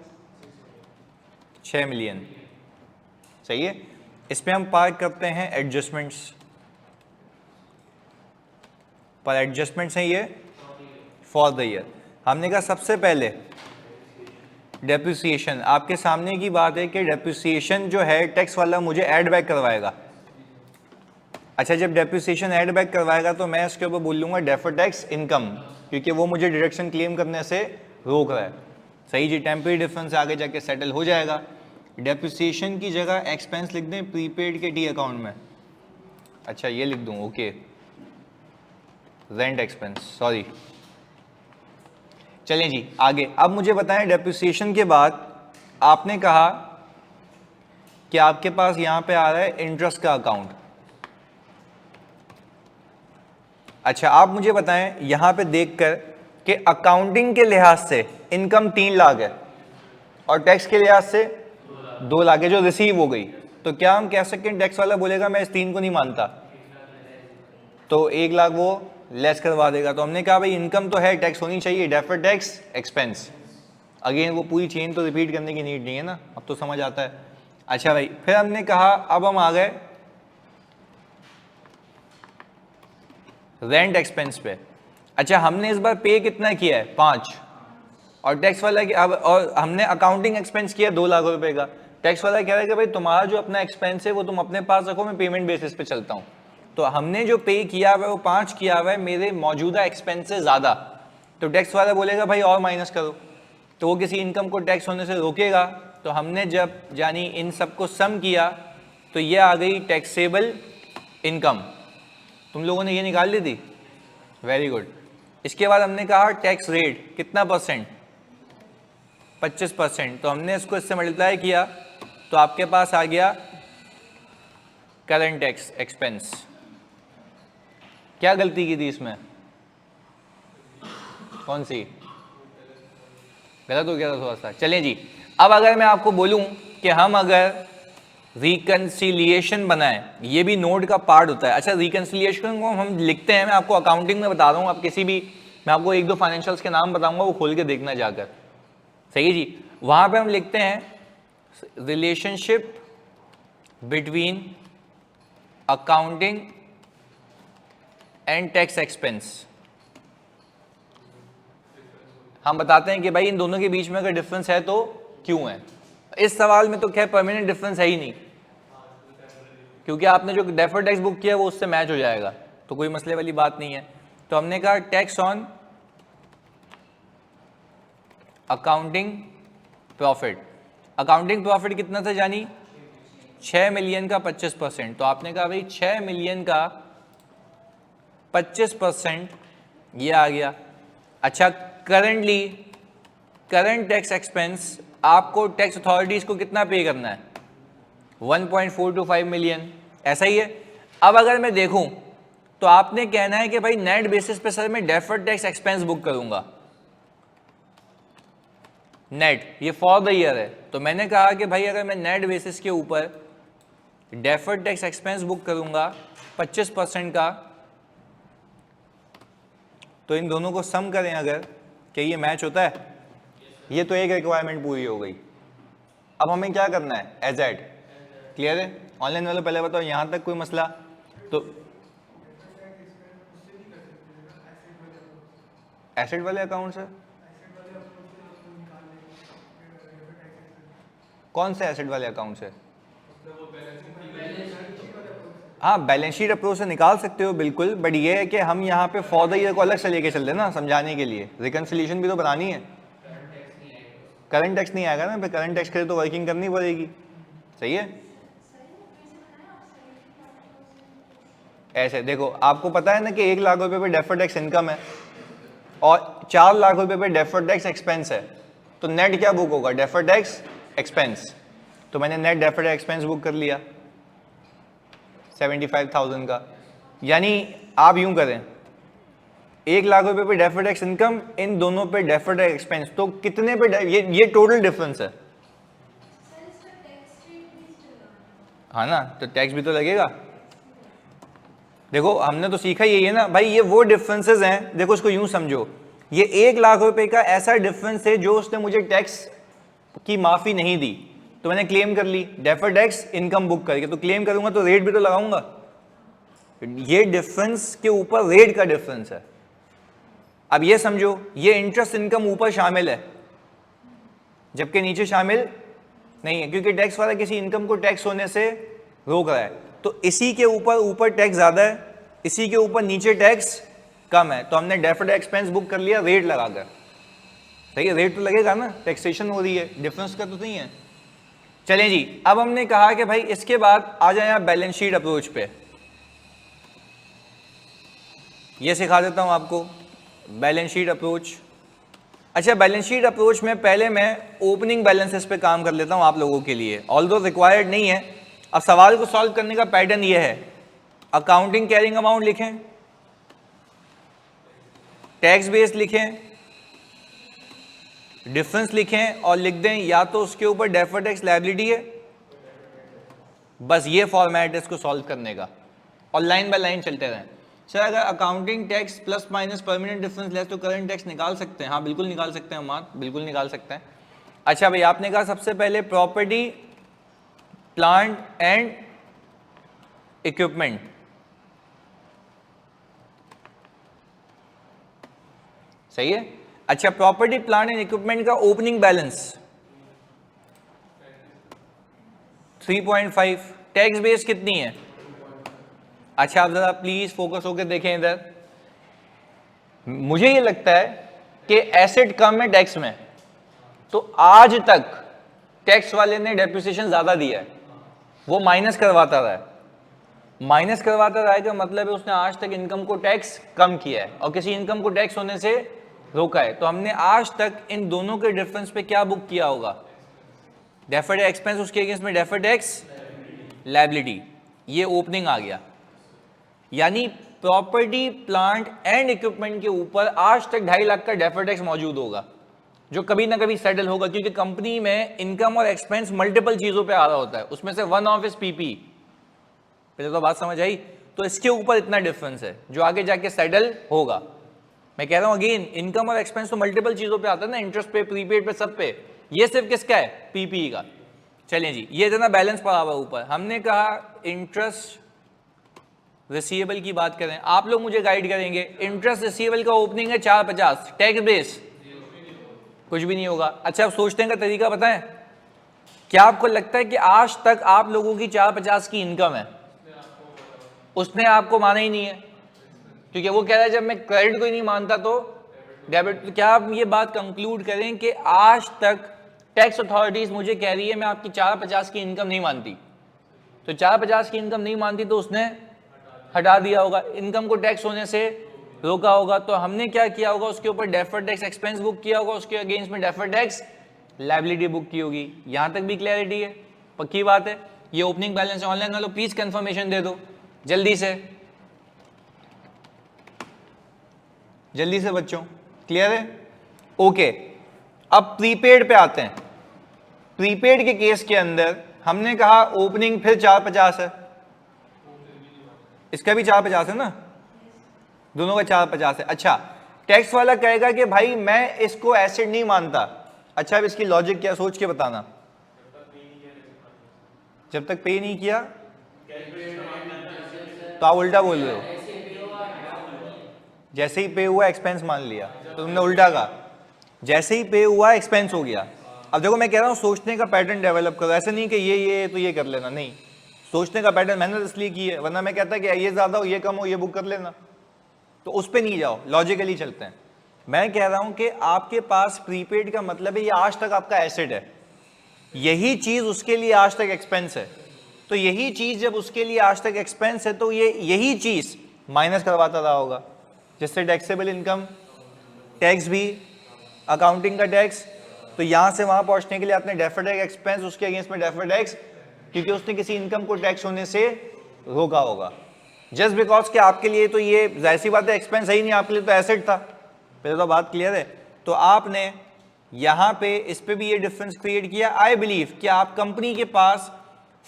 Speaker 1: 6 मिलियन। सही है। इसमें हम पार्क करते हैं एडजस्टमेंट्स, पर एडजस्टमेंट्स हैं ये फॉर द ईयर। हमने कहा सबसे पहले डेप्रिसिएशन, आपके सामने की बात है कि डेप्रिसिएशन जो है टैक्स वाला मुझे ऐड बैक करवाएगा। अच्छा, जब डेप्रिसिएशन ऐड बैक करवाएगा तो मैं इसके ऊपर बोल लूँगा डेफर्ड टैक्स इनकम, क्योंकि वो मुझे डिडक्शन क्लेम करने से रोक रहा है। सही जी, टेम्परेरी डिफरेंस आगे जाके सेटल हो जाएगा। डेप्रिसिएशन की जगह एक्सपेंस लिख दें प्रीपेड के टी अकाउंट में। अच्छा ये लिख दूँ, ओके, रेंट एक्सपेंस, सॉरी। चलें जी आगे। अब मुझे बताएं, डेप्रिसिएशन के बाद आपने कहा कि आपके पास यहां पे आ रहा है इंटरेस्ट का अकाउंट। अच्छा, आप मुझे बताएं यहां पे देखकर कि अकाउंटिंग के लिहाज से इनकम 3 लाख है और टैक्स के लिहाज से 2 लाख है जो रिसीव हो गई, तो क्या हम कह सकते हैं टैक्स वाला बोलेगा मैं इस 3 को नहीं मानता, तो 1 लाख वो लेस करवा देगा। तो हमने कहा भाई इनकम तो है, टैक्स होनी चाहिए, डेफर्ड टैक्स एक्सपेंस। अगेन वो पूरी चेन तो रिपीट करने की नीड नहीं है ना, अब तो समझ आता है। अच्छा भाई, फिर हमने कहा अब हम आ गए रेंट एक्सपेंस पे। अच्छा, हमने इस बार पे कितना किया है? 5, और टैक्स वाला अब और हमने अकाउंटिंग एक्सपेंस किया 2 लाख रुपए का। टैक्स वाला कह रहा है कि भाई तुम्हारा जो अपना एक्सपेंस है वो तुम अपने पास रखो, मैं पेमेंट बेसिस पे चलता हूँ। तो हमने जो पे किया हुआ है वो 5 किया हुआ है, मेरे मौजूदा एक्सपेंस से ज़्यादा, तो टैक्स वाला बोलेगा भाई और माइनस करो, तो वो किसी इनकम को टैक्स होने से रोकेगा। तो हमने जब यानी इन सबको सम किया तो ये आ गई टैक्सेबल इनकम। तुम लोगों ने ये निकाल ली थी, वेरी गुड। इसके बाद हमने कहा टैक्स रेट कितना परसेंट? 25%। तो हमने इसको इससे मल्टीप्लाई किया तो आपके पास आ गया करंट टैक्स एक्सपेंस। क्या गलती की थी इसमें? कौन सी? गलत हो गया था थोड़ा सा। चलें जी, अब अगर मैं आपको बोलूं कि हम अगर रिकंसिलिएशन बनाएं, ये भी नोट का पार्ट होता है। अच्छा, रिकंसिलिएशन को हम लिखते हैं, मैं आपको अकाउंटिंग में बता रहा हूँ, आप किसी भी, मैं आपको 1-2 फाइनेंशियल्स के नाम बताऊंगा, वो खोल के देखना जाकर। सही है जी, वहां पे हम लिखते हैं relationship between accounting and tax expense. हम बताते हैं कि भाई इन दोनों के बीच में अगर डिफरेंस है तो क्यों है। इस सवाल में तो खैर परमानेंट डिफरेंस है ही नहीं, क्योंकि आपने जो डेफर्ड टैक्स बुक किया वो उससे मैच हो जाएगा, तो कोई मसले वाली बात नहीं है। तो हमने कहा tax on accounting profit. Accounting profit कितना था जानी? 6 मिलियन का 25%। तो आपने कहा भाई 6 मिलियन का 25% ये आ गया। अच्छा, करंटली करंट टैक्स एक्सपेंस आपको टैक्स अथॉरिटीज को कितना पे करना है? 1.425 मिलियन, ऐसा ही है। अब अगर मैं देखूं तो आपने कहना है कि भाई नेट बेसिस पे सर मैं डेफर्ड टैक्स एक्सपेंस बुक करूंगा, नेट, ये फॉर द ईयर है। तो मैंने कहा कि भाई अगर मैं नेट बेसिस के ऊपर डेफर्ड टैक्स एक्सपेंस बुक करूंगा 25% का, तो इन दोनों को सम करें अगर, कि ये मैच होता है, ये तो एक रिक्वायरमेंट पूरी हो गई। अब हमें क्या करना है? एज एड, क्लियर है? ऑनलाइन वालों पहले बताओ यहां तक कोई मसला? तो एसेट वाले अकाउंट से कौन से एसेट वाले अकाउंट से? हाँ, बैलेंस शीट अप्रोच से निकाल सकते हो बिल्कुल, बट ये है कि हम यहाँ पे फॉर द ईयर को अलग से लेके चल देना समझाने के लिए, रिकंसिलिएशन भी तो बनानी है। करंट टैक्स नहीं आएगा ना, फिर करंट टैक्स के लिए तो वर्किंग करनी पड़ेगी, सही है? ऐसे देखो, आपको पता है ना कि 1 लाख रुपए पे डेफर्ड टैक्स इनकम है और 4 लाख रुपए पे डेफर्ड टैक्स एक्सपेंस है, तो नेट क्या बुक होगा? Deferred tax expense. तो मैंने नेट डेफर्ड एक्सपेंस बुक कर लिया 75,000 का। यानी आप यूं करें, 1 लाख रुपए पे डेफर्ड टैक्स इनकम, इन दोनों पे डेफर्ड टैक्स एक्सपेंस, तो कितने पे ये टोटल डिफरेंस है, हाँ ना? तो टैक्स भी तो लगेगा। देखो हमने तो सीखा यही है ना भाई, ये वो डिफरेंसेस हैं। देखो इसको यूं समझो, ये 1 लाख रुपए का ऐसा डिफरेंस है जो उसने मुझे टैक्स की माफी नहीं दी, तो मैंने क्लेम कर ली डेफर्ड टैक्स इनकम बुक करके। तो क्लेम करूंगा तो रेट भी तो लगाऊंगा, ये डिफरेंस के ऊपर रेट का डिफरेंस है। अब ये समझो, ये इंटरेस्ट इनकम ऊपर शामिल है जबकि नीचे शामिल नहीं है, क्योंकि टैक्स वाला किसी इनकम को टैक्स होने से रोक रहा है। तो इसी के ऊपर टैक्स ज्यादा है, इसी के ऊपर नीचे टैक्स कम है, तो हमने डेफर्ड एक्सपेंस बुक कर लिया रेट लगाकर। सही है, रेट तो लगेगा ना, टैक्सेशन हो रही है, डिफरेंस का तो नहीं है। चलें जी, अब हमने कहा कि भाई इसके बाद आ जाए आप बैलेंस शीट अप्रोच पे। ये सिखा देता हूं आपको बैलेंस शीट अप्रोच। अच्छा, बैलेंस शीट अप्रोच में पहले मैं ओपनिंग बैलेंसेस पे काम कर लेता हूं आप लोगों के लिए, ऑल्दो रिक्वायर्ड नहीं है। अब सवाल को सॉल्व करने का पैटर्न ये है, अकाउंटिंग कैरिंग अमाउंट लिखें, टैक्स बेस लिखें, डिफरेंस लिखें और लिख दें या तो उसके ऊपर डेफर्ड टैक्स लायबिलिटी है, बस ये फॉर्मेट है इसको सॉल्व करने का, और लाइन बाय लाइन चलते रहें। सर अगर accounting tax plus minus permanent difference less तो करंट टैक्स निकाल सकते हैं? हाँ बिल्कुल निकाल सकते हैं मात, बिल्कुल निकाल सकते हैं। अच्छा भाई, आपने कहा सबसे पहले प्रॉपर्टी प्लांट एंड इक्विपमेंट, सही है। अच्छा, प्रॉपर्टी प्लांट एंड इक्विपमेंट का ओपनिंग बैलेंस 3.5, टैक्स बेस कितनी है? अच्छा आप जरा प्लीज फोकस होकर देखें इधर, मुझे ये लगता है कि एसेट कम है टैक्स में, तो आज तक टैक्स वाले ने डेप्रिसिएशन ज्यादा दिया है, वो माइनस करवाता रहा है। माइनस करवाता रहा है का मतलब है उसने आज तक इनकम को टैक्स कम किया है और किसी इनकम को टैक्स होने से रोका है। तो हमने आज तक इन दोनों के डिफरेंस पे क्या बुक किया होगा? डेफर्ड एक्सपेंस, उसके अगेंस्ट में डेफर्ड टैक्स लायबिलिटी, ये ओपनिंग आ गया। यानी प्रॉपर्टी प्लांट एंड इक्विपमेंट के ऊपर आज तक 2.5 लाख का डेफर्ड टैक्स मौजूद होगा जो कभी ना कभी सेटल होगा, क्योंकि कंपनी में इनकम और एक्सपेंस मल्टीपल चीजों पे आ रहा होता है, उसमें से वन ऑफ इज पीपी। पहले तो बात समझ आई? तो इसके ऊपर इतना डिफरेंस है जो आगे जाके सेटल होगा। मैं कह रहा हूं अगेन, इनकम और एक्सपेंस तो मल्टीपल चीजों पे आता है ना, इंटरेस्ट पे, प्रीपेड पे, सब पे, ये सिर्फ किसका है? पीपी का। चलिए जी, ये इतना बैलेंस पड़ा हुआ ऊपर। हमने कहा इंटरेस्ट रिसीवेबल की बात करें, आप लोग मुझे गाइड करेंगे, इंटरेस्ट रिसीवेबल का ओपनिंग है 450, टैक्स बेस कुछ भी नहीं होगा। अच्छा, आप सोचने का तरीका पता है क्या? आपको लगता है कि आज तक आप लोगों की 450 की इनकम है, उसने आपको माना ही नहीं है, क्योंकि वो कह रहा है जब मैं क्रेडिट को ही नहीं मानता तो डेबिट। तो क्या आप ये बात कंक्लूड करें कि आज तक टैक्स अथॉरिटीज मुझे कह रही है मैं आपकी 450 की इनकम नहीं मानती, तो 450 की इनकम नहीं मानती तो उसने हटा दिया होगा, इनकम को टैक्स होने से रोका होगा। तो हमने क्या किया होगा, उसके ऊपर डेफर्ड टैक्स एक्सपेंस बुक किया होगा, उसके अगेंस्ट में डेफर्ड टैक्स लायबिलिटी बुक की होगी। यहां तक भी क्लैरिटी है? पक्की बात है? ये ओपनिंग बैलेंस ऑनलाइन वालों प्लीज कंफर्मेशन दे दो जल्दी से, जल्दी से बच्चों, क्लियर है? ओके, अब प्रीपेड पे आते हैं। प्रीपेड के केस के अंदर हमने कहा ओपनिंग फिर 450 है, इसका भी 450 है ना, दोनों का 450 है। अच्छा, टैक्स वाला कहेगा कि भाई मैं इसको एसेट नहीं मानता। अच्छा, अब इसकी लॉजिक क्या, सोच के बताना। जब तक पे नहीं किया तो आप उल्टा बोल रहे हो, जैसे ही पे हुआ एक्सपेंस मान लिया, तो तुमने उल्टा कहा, जैसे ही पे हुआ एक्सपेंस हो गया। अब देखो मैं कह रहा हूं सोचने का पैटर्न डेवलप करो, ऐसे नहीं कि ये तो ये कर लेना, नहीं, सोचने का पैटर्न मैंने इसलिए की है, वरना मैं कहता कि ये ज्यादा हो ये कम हो ये बुक कर लेना, तो उस पर नहीं जाओ, लॉजिकली चलते हैं। मैं कह रहा हूं कि आपके पास प्रीपेड का मतलब है ये आज तक आपका एसेट है, यही चीज उसके लिए आज तक एक्सपेंस है, तो यही चीज जब उसके लिए आज तक एक्सपेंस है तो ये यही चीज माइनस करवाता रहा होगा, जिससे टैक्सेबल इनकम, टैक्स भी, अकाउंटिंग का टैक्स। तो यहां से वहां पहुंचने के लिए आपने डेफर्ड टैक्स एक्सपेंस, उसके अगेंस्ट में डेफर्ड टैक्स, क्योंकि उसने किसी इनकम को टैक्स होने से रोका होगा, जस्ट बिकॉज कि आपके लिए तो ये जाहिर सी बात है एक्सपेंस है ही नहीं, आपके लिए तो एसेट था। पहले तो बात क्लियर है? तो आपने यहां पे इस पे भी ये डिफरेंस क्रिएट किया। आई बिलीव कि आप कंपनी के पास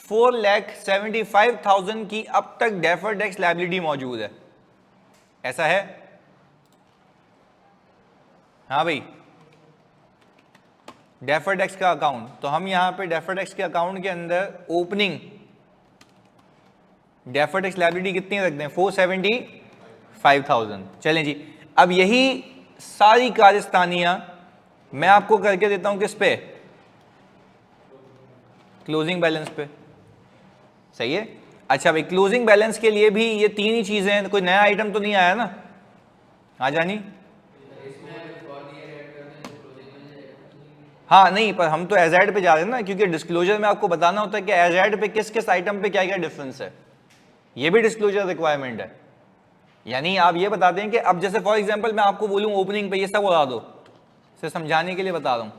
Speaker 1: 4,75,000 की अब तक डेफर्ड टैक्स लायबिलिटी मौजूद है, ऐसा है? हाँ भाई, डेफर्ड टैक्स का अकाउंट, तो हम यहां पे डेफर्ड टैक्स के अकाउंट के अंदर ओपनिंग डेफर्ड टैक्स लायबिलिटी कितनी रख दें? 475,000। चलें जी, अब यही सारी कारस्तानियां मैं आपको करके देता हूं किस पे? क्लोजिंग बैलेंस पे, सही है? अच्छा भाई, क्लोजिंग बैलेंस के लिए भी ये तीन ही चीजें हैं, कोई नया आइटम तो नहीं आया ना? हाँ जानी? हाँ नहीं, पर हम तो एजेड पे जा रहे हैं ना, क्योंकि डिस्क्लोजर में आपको बताना होता है कि एजेड पे किस किस आइटम पे क्या क्या डिफरेंस है, ये भी डिस्क्लोजर रिक्वायरमेंट है। यानी आप ये बता दें कि अब जैसे फॉर एग्जांपल मैं आपको बोलूं ओपनिंग पे ये सब उड़ा दो, से समझाने के लिए बता रहा हूं,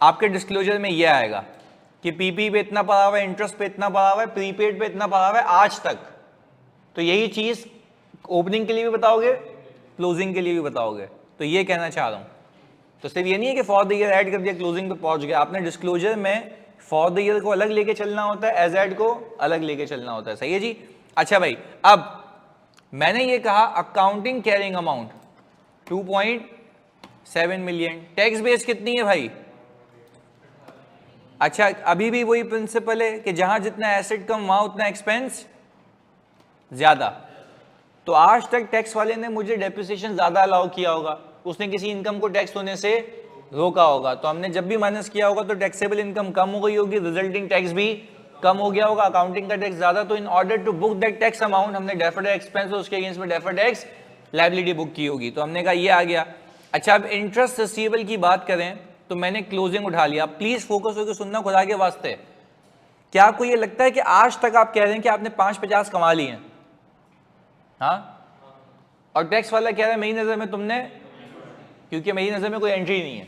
Speaker 1: आपके डिस्क्लोजर में ये आएगा कि पीपी पे इतना पड़ा हुआ है, इंटरेस्ट पे इतना पड़ा हुआ है, प्रीपेड पे इतना पड़ा हुआ है आज तक। तो यही चीज ओपनिंग के लिए भी बताओगे, क्लोजिंग के लिए भी बताओगे। तो ये कहना चाह रहा हूं, तो सिर्फ ये नहीं है कि फॉर द ईयर ऐड कर दिया क्लोजिंग पे पहुंच गया, आपने डिस्क्लोजर में फॉर द ईयर को अलग लेके चलना होता है, एज एड को अलग लेके चलना होता है, सही है जी? अच्छा भाई, अब मैंने ये कहा accounting carrying amount 2.7 million, tax base कितनी है भाई? अच्छा, अभी भी वही प्रिंसिपल है कि जहां जितना एसेट कम वहां उतना एक्सपेंस ज्यादा। तो आज तक टैक्स वाले ने मुझे डेप्रिसिएशन ज्यादा अलाउ किया होगा, उसने किसी इनकम को टैक्स होने से रोका होगा, तो हमने जब भी माइनस किया होगा तो टैक्सेबल इनकम कम हो गई होगी, रिजल्टिंग टैक्स भी कम हो गया होगा, अकाउंटिंग का टैक्स ज्यादा। तो in order to book that tax amount हमने डेफर्ड एक्सपेंस और उसके अगेंस्ट में डेफर्ड टैक्स लायबिलिटी बुक की होगी, तो हमने कहा ये आ गया। अच्छा, अब इंटरेस्ट रिसीवेबल की बात करें तो मैंने क्लोजिंग उठा लिया। प्लीज फोकस होकर सुनना खुदा के वास्ते, क्या आपको ये लगता है कि आज तक आप कह रहे हैं कि आपने 550 कमा लिए हैं, हाँ, और टैक्स वाला कह रहा है मेरी नजर में तुमने, क्योंकि मेरी नजर में कोई एंट्री नहीं है,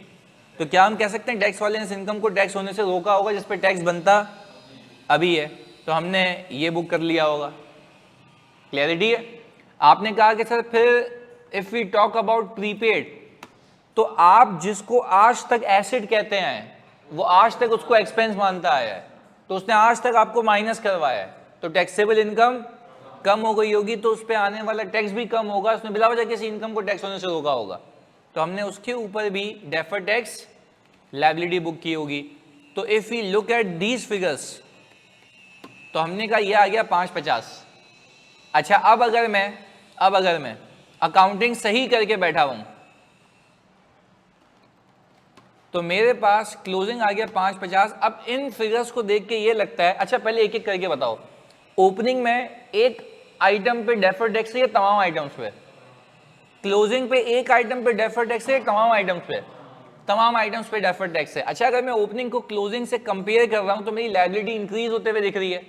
Speaker 1: तो क्या हम कह सकते हैं टैक्स वाले ने इस इनकम को टैक्स होने से रोका होगा जिस पे टैक्स बनता अभी है, तो हमने ये बुक कर लिया होगा। क्लैरिटी है? आपने कहा कि सर फिर if we talk about prepaid, तो आप जिसको आज तक एसेट कहते हैं वो आज तक उसको एक्सपेंस मानता आया है, तो उसने आज तक आपको माइनस करवाया है, तो टैक्सेबल इनकम कम हो गई होगी, तो उस पर आने वाला टैक्स भी कम होगा, उसने बिला वजह किसी इनकम को टैक्स होने से रोका होगा, तो हमने उसके ऊपर भी डेफर्ड टैक्स लायबिलिटी बुक की होगी। तो if we look at these figures, तो हमने कहा ये आ गया 550, अच्छा अब अगर मैं अकाउंटिंग सही करके बैठा हूं तो मेरे पास क्लोजिंग आ गया 550। अब इन फिगर्स को देख के ये लगता है, अच्छा पहले एक एक करके बताओ, ओपनिंग में एक आइटम पे डेफर्ड टैक्स है या तमाम आइटम्स पे? क्लोजिंग पे एक आइटम पे डेफर्ड टैक्स है, तमाम आइटम्स पे? तमाम आइटम्स पे डेफर्ड टैक्स है। अच्छा अगर मैं ओपनिंग को क्लोजिंग से कंपेयर कर रहा हूं तो मेरी लायबिलिटी इंक्रीज होते हुए दिख रही है।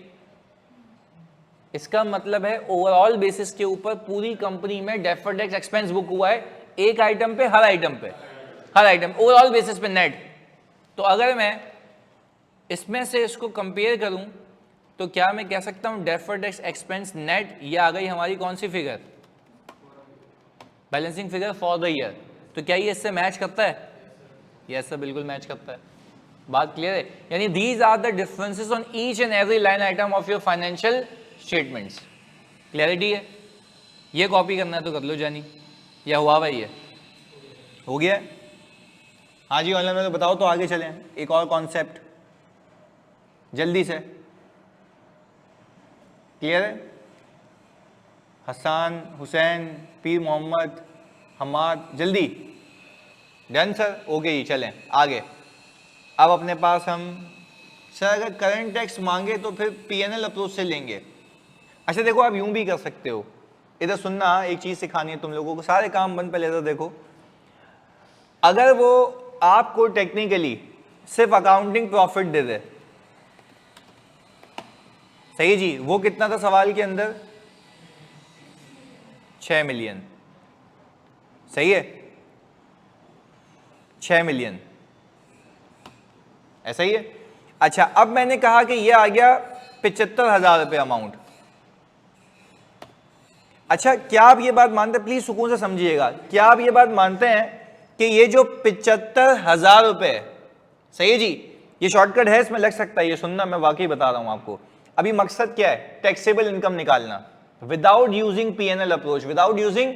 Speaker 1: इसका मतलब है ओवरऑल बेसिस के ऊपर पूरी कंपनी में डेफर्ड टैक्स एक्सपेंस बुक हुआ है, एक आइटम पे, हर आइटम ओवरऑल बेसिस पे नेट। तो अगर मैं इसमें से इसको कंपेयर करूं तो क्या मैं कह सकता हूं डेफर्ड टैक्स एक्सपेंस नेट, ये आ गई हमारी कौन सी figure? Balancing figure for the year. तो क्या ये इससे मैच करता है? यस सर, बिल्कुल मैच करता है। बात क्लियर है? यानी these are the differences on each and every line item of your financial statements. Clarity है? ये कॉपी करना है तो कर लो जानी, या हुआ भाई? ये हो गया? हाँ जी ऑनलाइन में तो बताओ, तो आगे चलें। एक और कॉन्सेप्ट जल्दी से, क्लियर है? हसन, हुसैन, पीर मोहम्मद, हमाद, जल्दी। डन सर, ओके जी, चलें आगे। अब अपने पास हम सर अगर करंट टैक्स मांगे तो फिर पीएनएल अप्रोच से लेंगे। अच्छा देखो, आप यूं भी कर सकते हो, इधर सुनना, एक चीज सिखानी है तुम लोगों को, सारे काम बंद पहले इधर देखो। अगर वो आपको टेक्निकली सिर्फ अकाउंटिंग प्रॉफिट दे दे, सही जी, वो कितना था सवाल के अंदर? 6 मिलियन, सही है? 6 मिलियन, ऐसा ही है। अच्छा अब मैंने कहा कि ये आ गया 75,000 रुपये अमाउंट। अच्छा क्या आप ये बात मानते हैं, प्लीज सुकून से समझिएगा, क्या आप ये बात मानते हैं कि ये जो 75,000 रुपये, सही है जी, ये शॉर्टकट है, इसमें लग सकता है, ये सुनना मैं वाकई बता रहा हूं आपको। अभी मकसद क्या है? टैक्सेबल इनकम निकालना without using PNL approach, without using,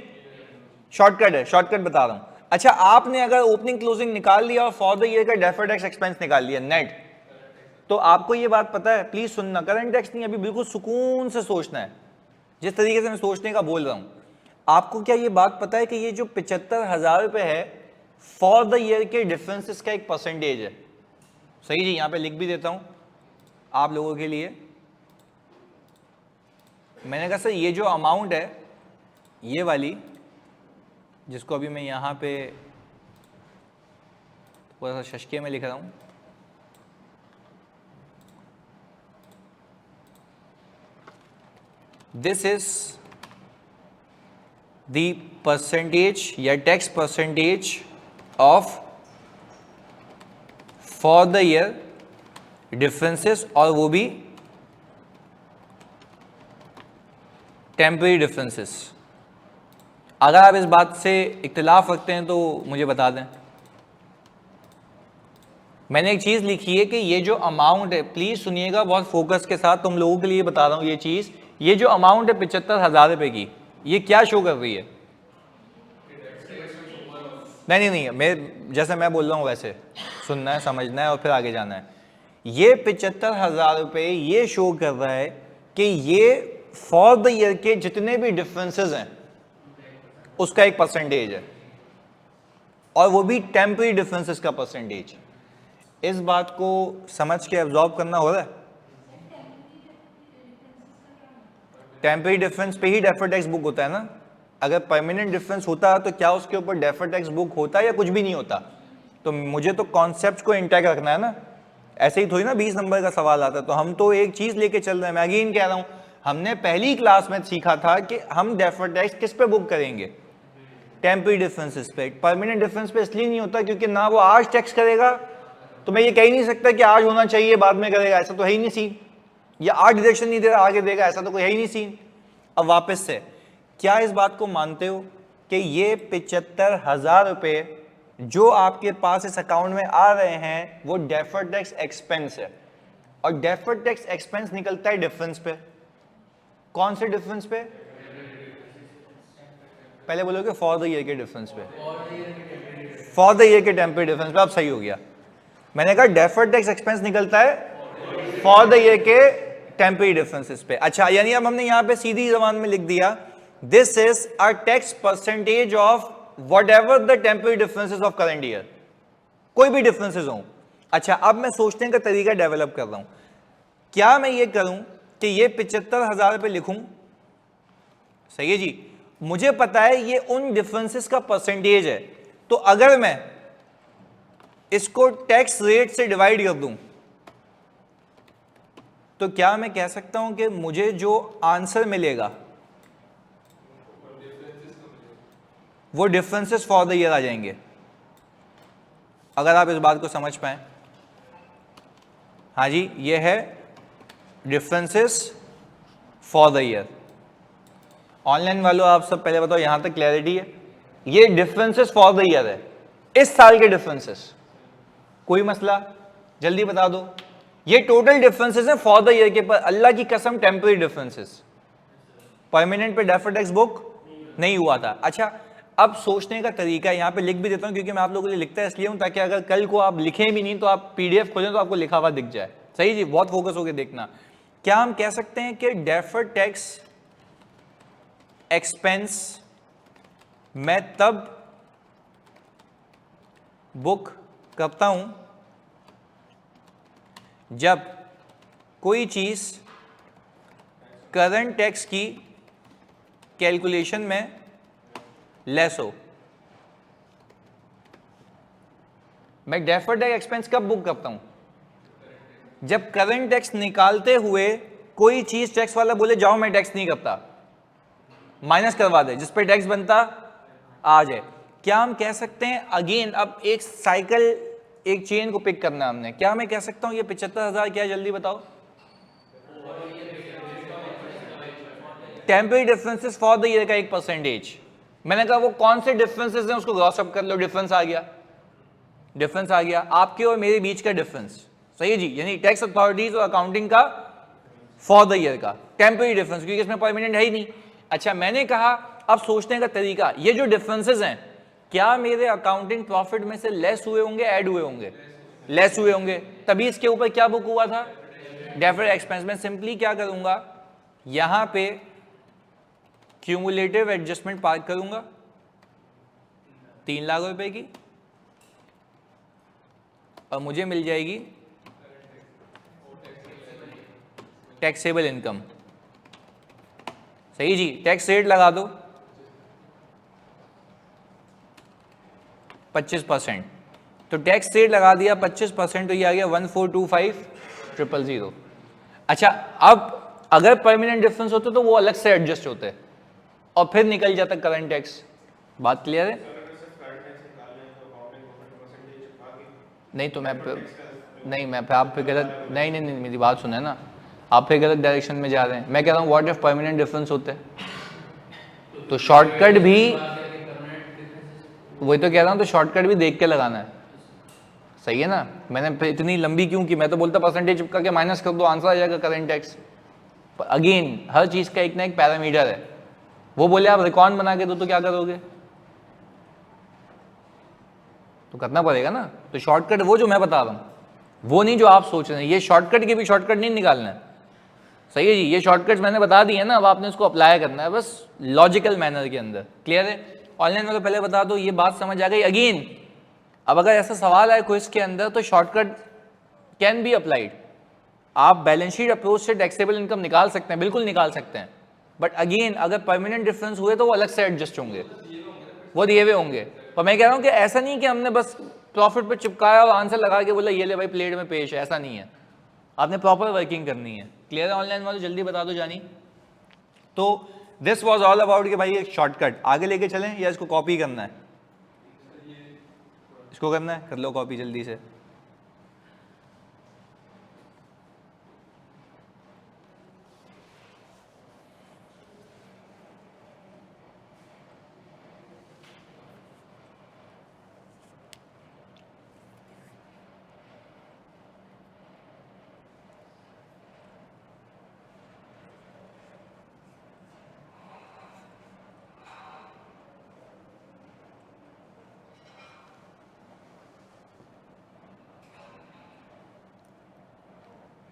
Speaker 1: shortcut है, शॉर्टकट बता रहा हूं। अच्छा आपने अगर ओपनिंग क्लोजिंग निकाल लिया और फॉर द ईयर का डेफर्ड टैक्स एक्सपेंस निकाल लिया नेट, तो आपको ये बात पता है, प्लीज सुनना, करंट टैक्स नहीं, अभी बिल्कुल सुकून से सोचना है जिस तरीके से मैं सोचने का बोल रहा हूं। आपको क्या ये बात पता है कि ये जो 75,000 रुपये है फॉर द ईयर के डिफरेंसेस का एक परसेंटेज है? सही जी, यहां पे लिख भी देता हूं आप लोगों के लिए। मैंने कहा सर ये जो अमाउंट है, ये वाली, जिसको अभी मैं यहां पे थोड़ा सा शशके में लिख रहा हूं, दिस इज द परसेंटेज या tax percentage of for the year differences, और वो भी टेम्पररी डिफरेंसेस। अगर आप इस बात से इख्तिलाफ रखते हैं तो मुझे बता दें। मैंने एक चीज लिखी है कि ये जो अमाउंट है, प्लीज सुनिएगा बहुत फोकस के साथ, तुम लोगों के लिए बता रहा हूं ये चीज, ये जो अमाउंट है 75,000 रुपए की, ये क्या शो कर रही है? नहीं, मैं जैसे मैं बोल रहा हूं वैसे सुनना है, समझना है और फिर आगे जाना है। ये 75,000 रुपए ये शो कर रहा है कि ये फॉर द ईयर के जितने भी डिफरेंसेस हैं उसका एक परसेंटेज है, और वो भी टेम्पररी डिफरेंसेस का परसेंटेज। इस बात को समझ के एब्जॉर्ब करना हो रहा है? टेम्पररी डिफरेंस पे ही डेफर्ड टैक्स बुक होता है ना। अगर परमानेंट डिफरेंस होता तो क्या उसके ऊपर डेफर्ड टैक्स बुक होता या कुछ भी नहीं होता? तो मुझे तो कॉन्सेप्ट को इंटैक्ट रखना है ना, ऐसे ही थोड़ी ना 20 नंबर का सवाल आता है। तो हम तो एक चीज लेके चल रहे हैं। मैं अगेन कह रहा हूं, हमने पहली क्लास में सीखा था कि हम डेफर्ड टैक्स किस पे बुक करेंगे? टेम्पररी डिफरेंसेस पे। परमानेंट डिफरेंस पे इसलिए नहीं होता क्योंकि ना वो आज टैक्स करेगा, तो मैं ये कह ही नहीं सकता कि आज होना चाहिए बाद में करेगा, ऐसा तो है ही नहीं सीन, या आज डिडक्शन नहीं दे रहा आगे देगा, ऐसा तो कोई है ही नहीं सीन। अब वापस से, क्या इस बात को मानते हो कि ये 75,000 रुपये जो आपके पास इस अकाउंट में आ रहे हैं वो डेफर्ड टैक्स एक्सपेंस है, और डेफर्ड टैक्स एक्सपेंस निकलता है डिफरेंस पे। कौन से डिफरेंस पे? पहले बोलोगे फॉर द ईयर के डिफरेंस पे, फॉर द ईयर के टेम्पररी डिफरेंस पे। अब सही हो गया, मैंने कहा डेफर्ड टैक्स एक्सपेंस निकलता है फॉर द ईयर के टेम्परेरी डिफरेंसेस पे। अच्छा, यानी अब हमने यहां पे सीधी जबान में लिख दिया this is a tax percentage of what ever the temporary differences of current year, कोई भी डिफरेंसेस हो। अच्छा, अब मैं सोचने का तरीका डेवलप कर रहा हूं, क्या मैं ये करूं कि ये 75,000 पे लिखूं, सही है जी, मुझे पता है ये उन डिफरेंसेस का परसेंटेज है, तो अगर मैं इसको टैक्स रेट से डिवाइड कर दूं तो क्या मैं कह सकता हूं कि मुझे जो आंसर मिलेगा वो डिफरेंसेस फॉर द ईयर आ जाएंगे, अगर आप इस बात को समझ पाए। हाँ जी, ये है differences for the year. Online वालों आप सब पहले बताओ, यहां तक क्लैरिटी है? ये डिफरेंसेस फॉर द ईयर है, इस साल के डिफरेंसेस, कोई मसला? जल्दी बता दो। ये टोटल डिफरेंसेस हैं फॉर द ईयर के, पर अल्लाह की कसम टेम्परेरी डिफरेंसेस, परमानेंट पे डेफर्ड टैक्स बुक नहीं हुआ था। अच्छा, अब सोचने का तरीका यहां पे लिख भी देता हूं, क्योंकि मैं आप लोगों के लिए लिखता इसलिए हूं ताकि अगर कल को आप लिखें भी नहीं तो आप पीडीएफ खोलें तो आपको लिखा हुआ दिख जाए। सही जी, बहुत फोकस होकर देखना। क्या हम कह सकते हैं कि डेफर्ड टैक्स एक्सपेंस मैं तब बुक करता हूं जब कोई चीज करंट टैक्स की कैलकुलेशन में लेस हो। मैं डेफर्ड टैक्स एक्सपेंस कब बुक करता हूं? जब करंट टैक्स निकालते हुए कोई चीज टैक्स वाला बोले जाओ मैं टैक्स नहीं करता, माइनस करवा दे, जिस पे टैक्स बनता आ जाए। क्या हम कह सकते हैं, अगेन अब एक साइकिल, एक चेन को पिक करना है हमने, क्या मैं कह सकता हूं ये 75,000 क्या है, जल्दी बताओ? Temporary differences for the year का एक परसेंटेज। मैंने कहा वो कौन से डिफरेंसेस हैं उसको क्रॉस अप कर लो, डिफरेंस आ गया, डिफरेंस आ गया आपके और मेरे बीच का डिफरेंस, सही है जी, यानी टैक्स अथॉरिटीज और अकाउंटिंग का फॉर द ईयर का टेम्परेरी डिफरेंस, क्योंकि इसमें परमानेंट है ही नहीं। अच्छा, मैंने कहा अब सोचने का तरीका, ये जो डिफरेंसेस हैं क्या मेरे अकाउंटिंग प्रॉफिट में से लेस हुए होंगे, ऐड हुए होंगे? लेस हुए होंगे, तभी इसके ऊपर क्या बुक हुआ था? Deferred expense. मैं सिंपली क्या करूंगा, यहां पे क्यूमुलेटिव एडजस्टमेंट पार्क करूंगा 3 लाख रुपए की, और मुझे मिल जाएगी टैक्सेबल इनकम। सही जी, टैक्स रेट लगा दो 25%, तो टैक्स रेट लगा दिया 25%, तो ये आ गया 1425,000। अच्छा, अब अगर परमानेंट डिफरेंस होते तो वो अलग से एडजस्ट होते और फिर निकल जाता करंट टैक्स। बात क्लियर है? नहीं तो मैं नहीं, मैं आप फिर गलत, नहीं नहीं नहीं, मेरी बात सुने ना, आप फिर गलत डायरेक्शन में जा रहे हैं। मैं कह रहा हूँ व्हाट इफ परमानेंट डिफरेंस होते, तो शॉर्टकट भी, वही तो कह रहा हूँ, तो शॉर्टकट भी देख के लगाना है, सही है ना? मैंने इतनी लंबी क्यों की, मैं तो बोलता परसेंटेज चिपका के माइनस कर दो, आंसर आ जाएगा करंट टैक्स। अगेन हर चीज का एक ना एक पैरामीटर है, वो बोले आप रिकॉर्ड बना के दो तो क्या करोगे? तो करना पड़ेगा ना। तो शॉर्टकट वो जो मैं बता रहा हूँ, वो नहीं जो आप सोच रहे हैं, ये शॉर्टकट के भी शॉर्टकट नहीं निकालना है, सही है जी, ये शॉर्टकट्स मैंने बता दिए ना, अब आपने उसको अप्लाई करना है बस लॉजिकल मैनर के अंदर। क्लियर है? ऑनलाइन में तो पहले बता दो, ये बात समझ आ गई? अगेन अब अगर ऐसा सवाल आए क्विज के अंदर तो शॉर्टकट कैन बी अप्लाइड। आप बैलेंस शीट अप्रोच से टैक्सेबल इनकम निकाल सकते हैं, बिल्कुल निकाल सकते हैं, बट अगेन अगर परमानेंट डिफरेंस हुए तो वो अलग से एडजस्ट होंगे, वो दिए हुए होंगे। पर मैं कह रहा हूँ कि ऐसा नहीं कि हमने बस प्रॉफिट पे चिपकाया और आंसर लगा के बोला ये ले भाई प्लेट में पेश है, ऐसा नहीं है, आपने प्रॉपर वर्किंग करनी है। क्लियर है? ऑनलाइन वाले जल्दी बता दो जानी। तो दिस वाज ऑल अबाउट कि भाई एक शॉर्टकट आगे लेके चलें या इसको कॉपी करना है? इसको करना है, कर लो कॉपी जल्दी से।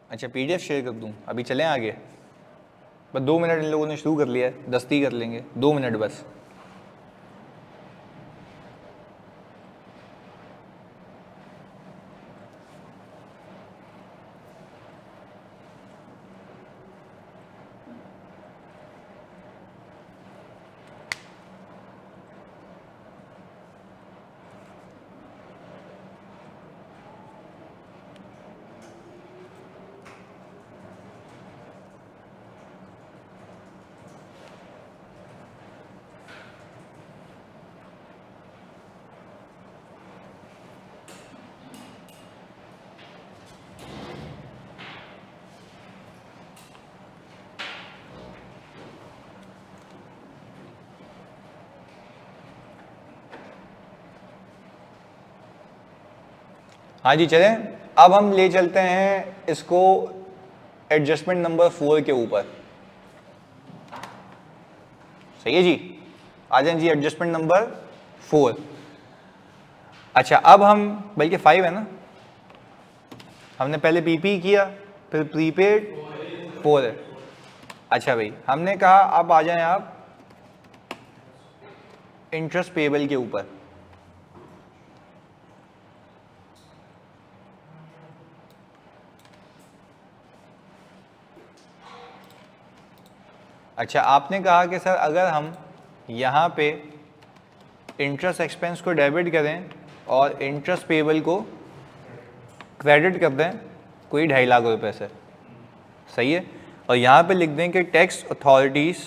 Speaker 1: अच्छा PDF शेयर कर दूं, अभी चलें आगे? बस 2 मिनट इन लोगों ने शुरू कर लिया है, दस्ती कर लेंगे, 2 मिनट बस। हाँ जी चलें, अब हम ले चलते हैं इसको एडजस्टमेंट नंबर 4 के ऊपर। सही है जी, आ जाए जी एडजस्टमेंट नंबर 4। अच्छा अब हम, बल्कि 5 है ना, हमने पहले PP किया, फिर प्रीपेड 4 है। अच्छा भाई, हमने कहा अब आ जाएं आप इंटरेस्ट पेबल के ऊपर। अच्छा आपने कहा कि सर अगर हम यहाँ पे इंटरेस्ट एक्सपेंस को डेबिट करें और इंटरेस्ट पेबल को क्रेडिट कर दें कोई 2.5 लाख रुपए से, सही है, और यहाँ पे लिख दें कि tax authorities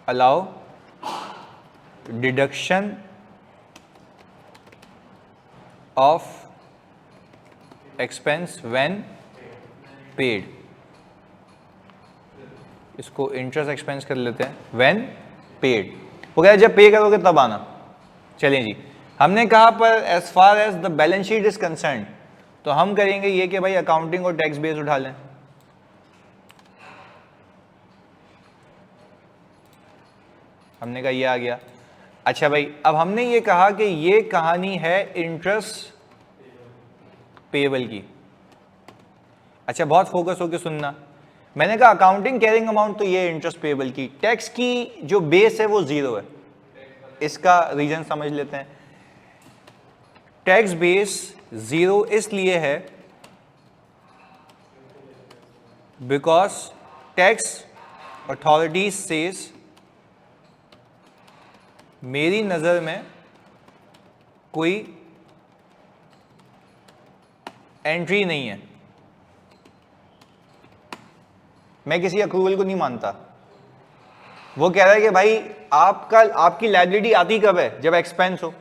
Speaker 1: allow deduction of expense when paid. इसको इंटरेस्ट एक्सपेंस कर लेते हैं, व्हेन पेड। वो कह जब पे करोगे तब आना। चलिए जी, हमने कहा पर as far as the balance sheet is concerned, तो हम करेंगे ये कि भाई अकाउंटिंग और टैक्स बेस उठा लें। हमने कहा ये आ गया। अच्छा भाई, अब हमने ये कहा कि ये कहानी है इंटरेस्ट पेबल की। अच्छा बहुत फोकस होकर सुनना, मैंने कहा अकाउंटिंग कैरिंग अमाउंट तो ये इंटरेस्ट पेबल की, टैक्स की जो बेस है वो 0 है। इसका रीजन समझ लेते हैं। टैक्स बेस 0 इसलिए है बिकॉज टैक्स अथॉरिटीज सेज मेरी नजर में कोई एंट्री नहीं है, मैं किसी अक्रूवल को नहीं मानता। वो कह रहा है कि भाई आपकी लायबिलिटी आती कब है, जब एक्सपेंस हो।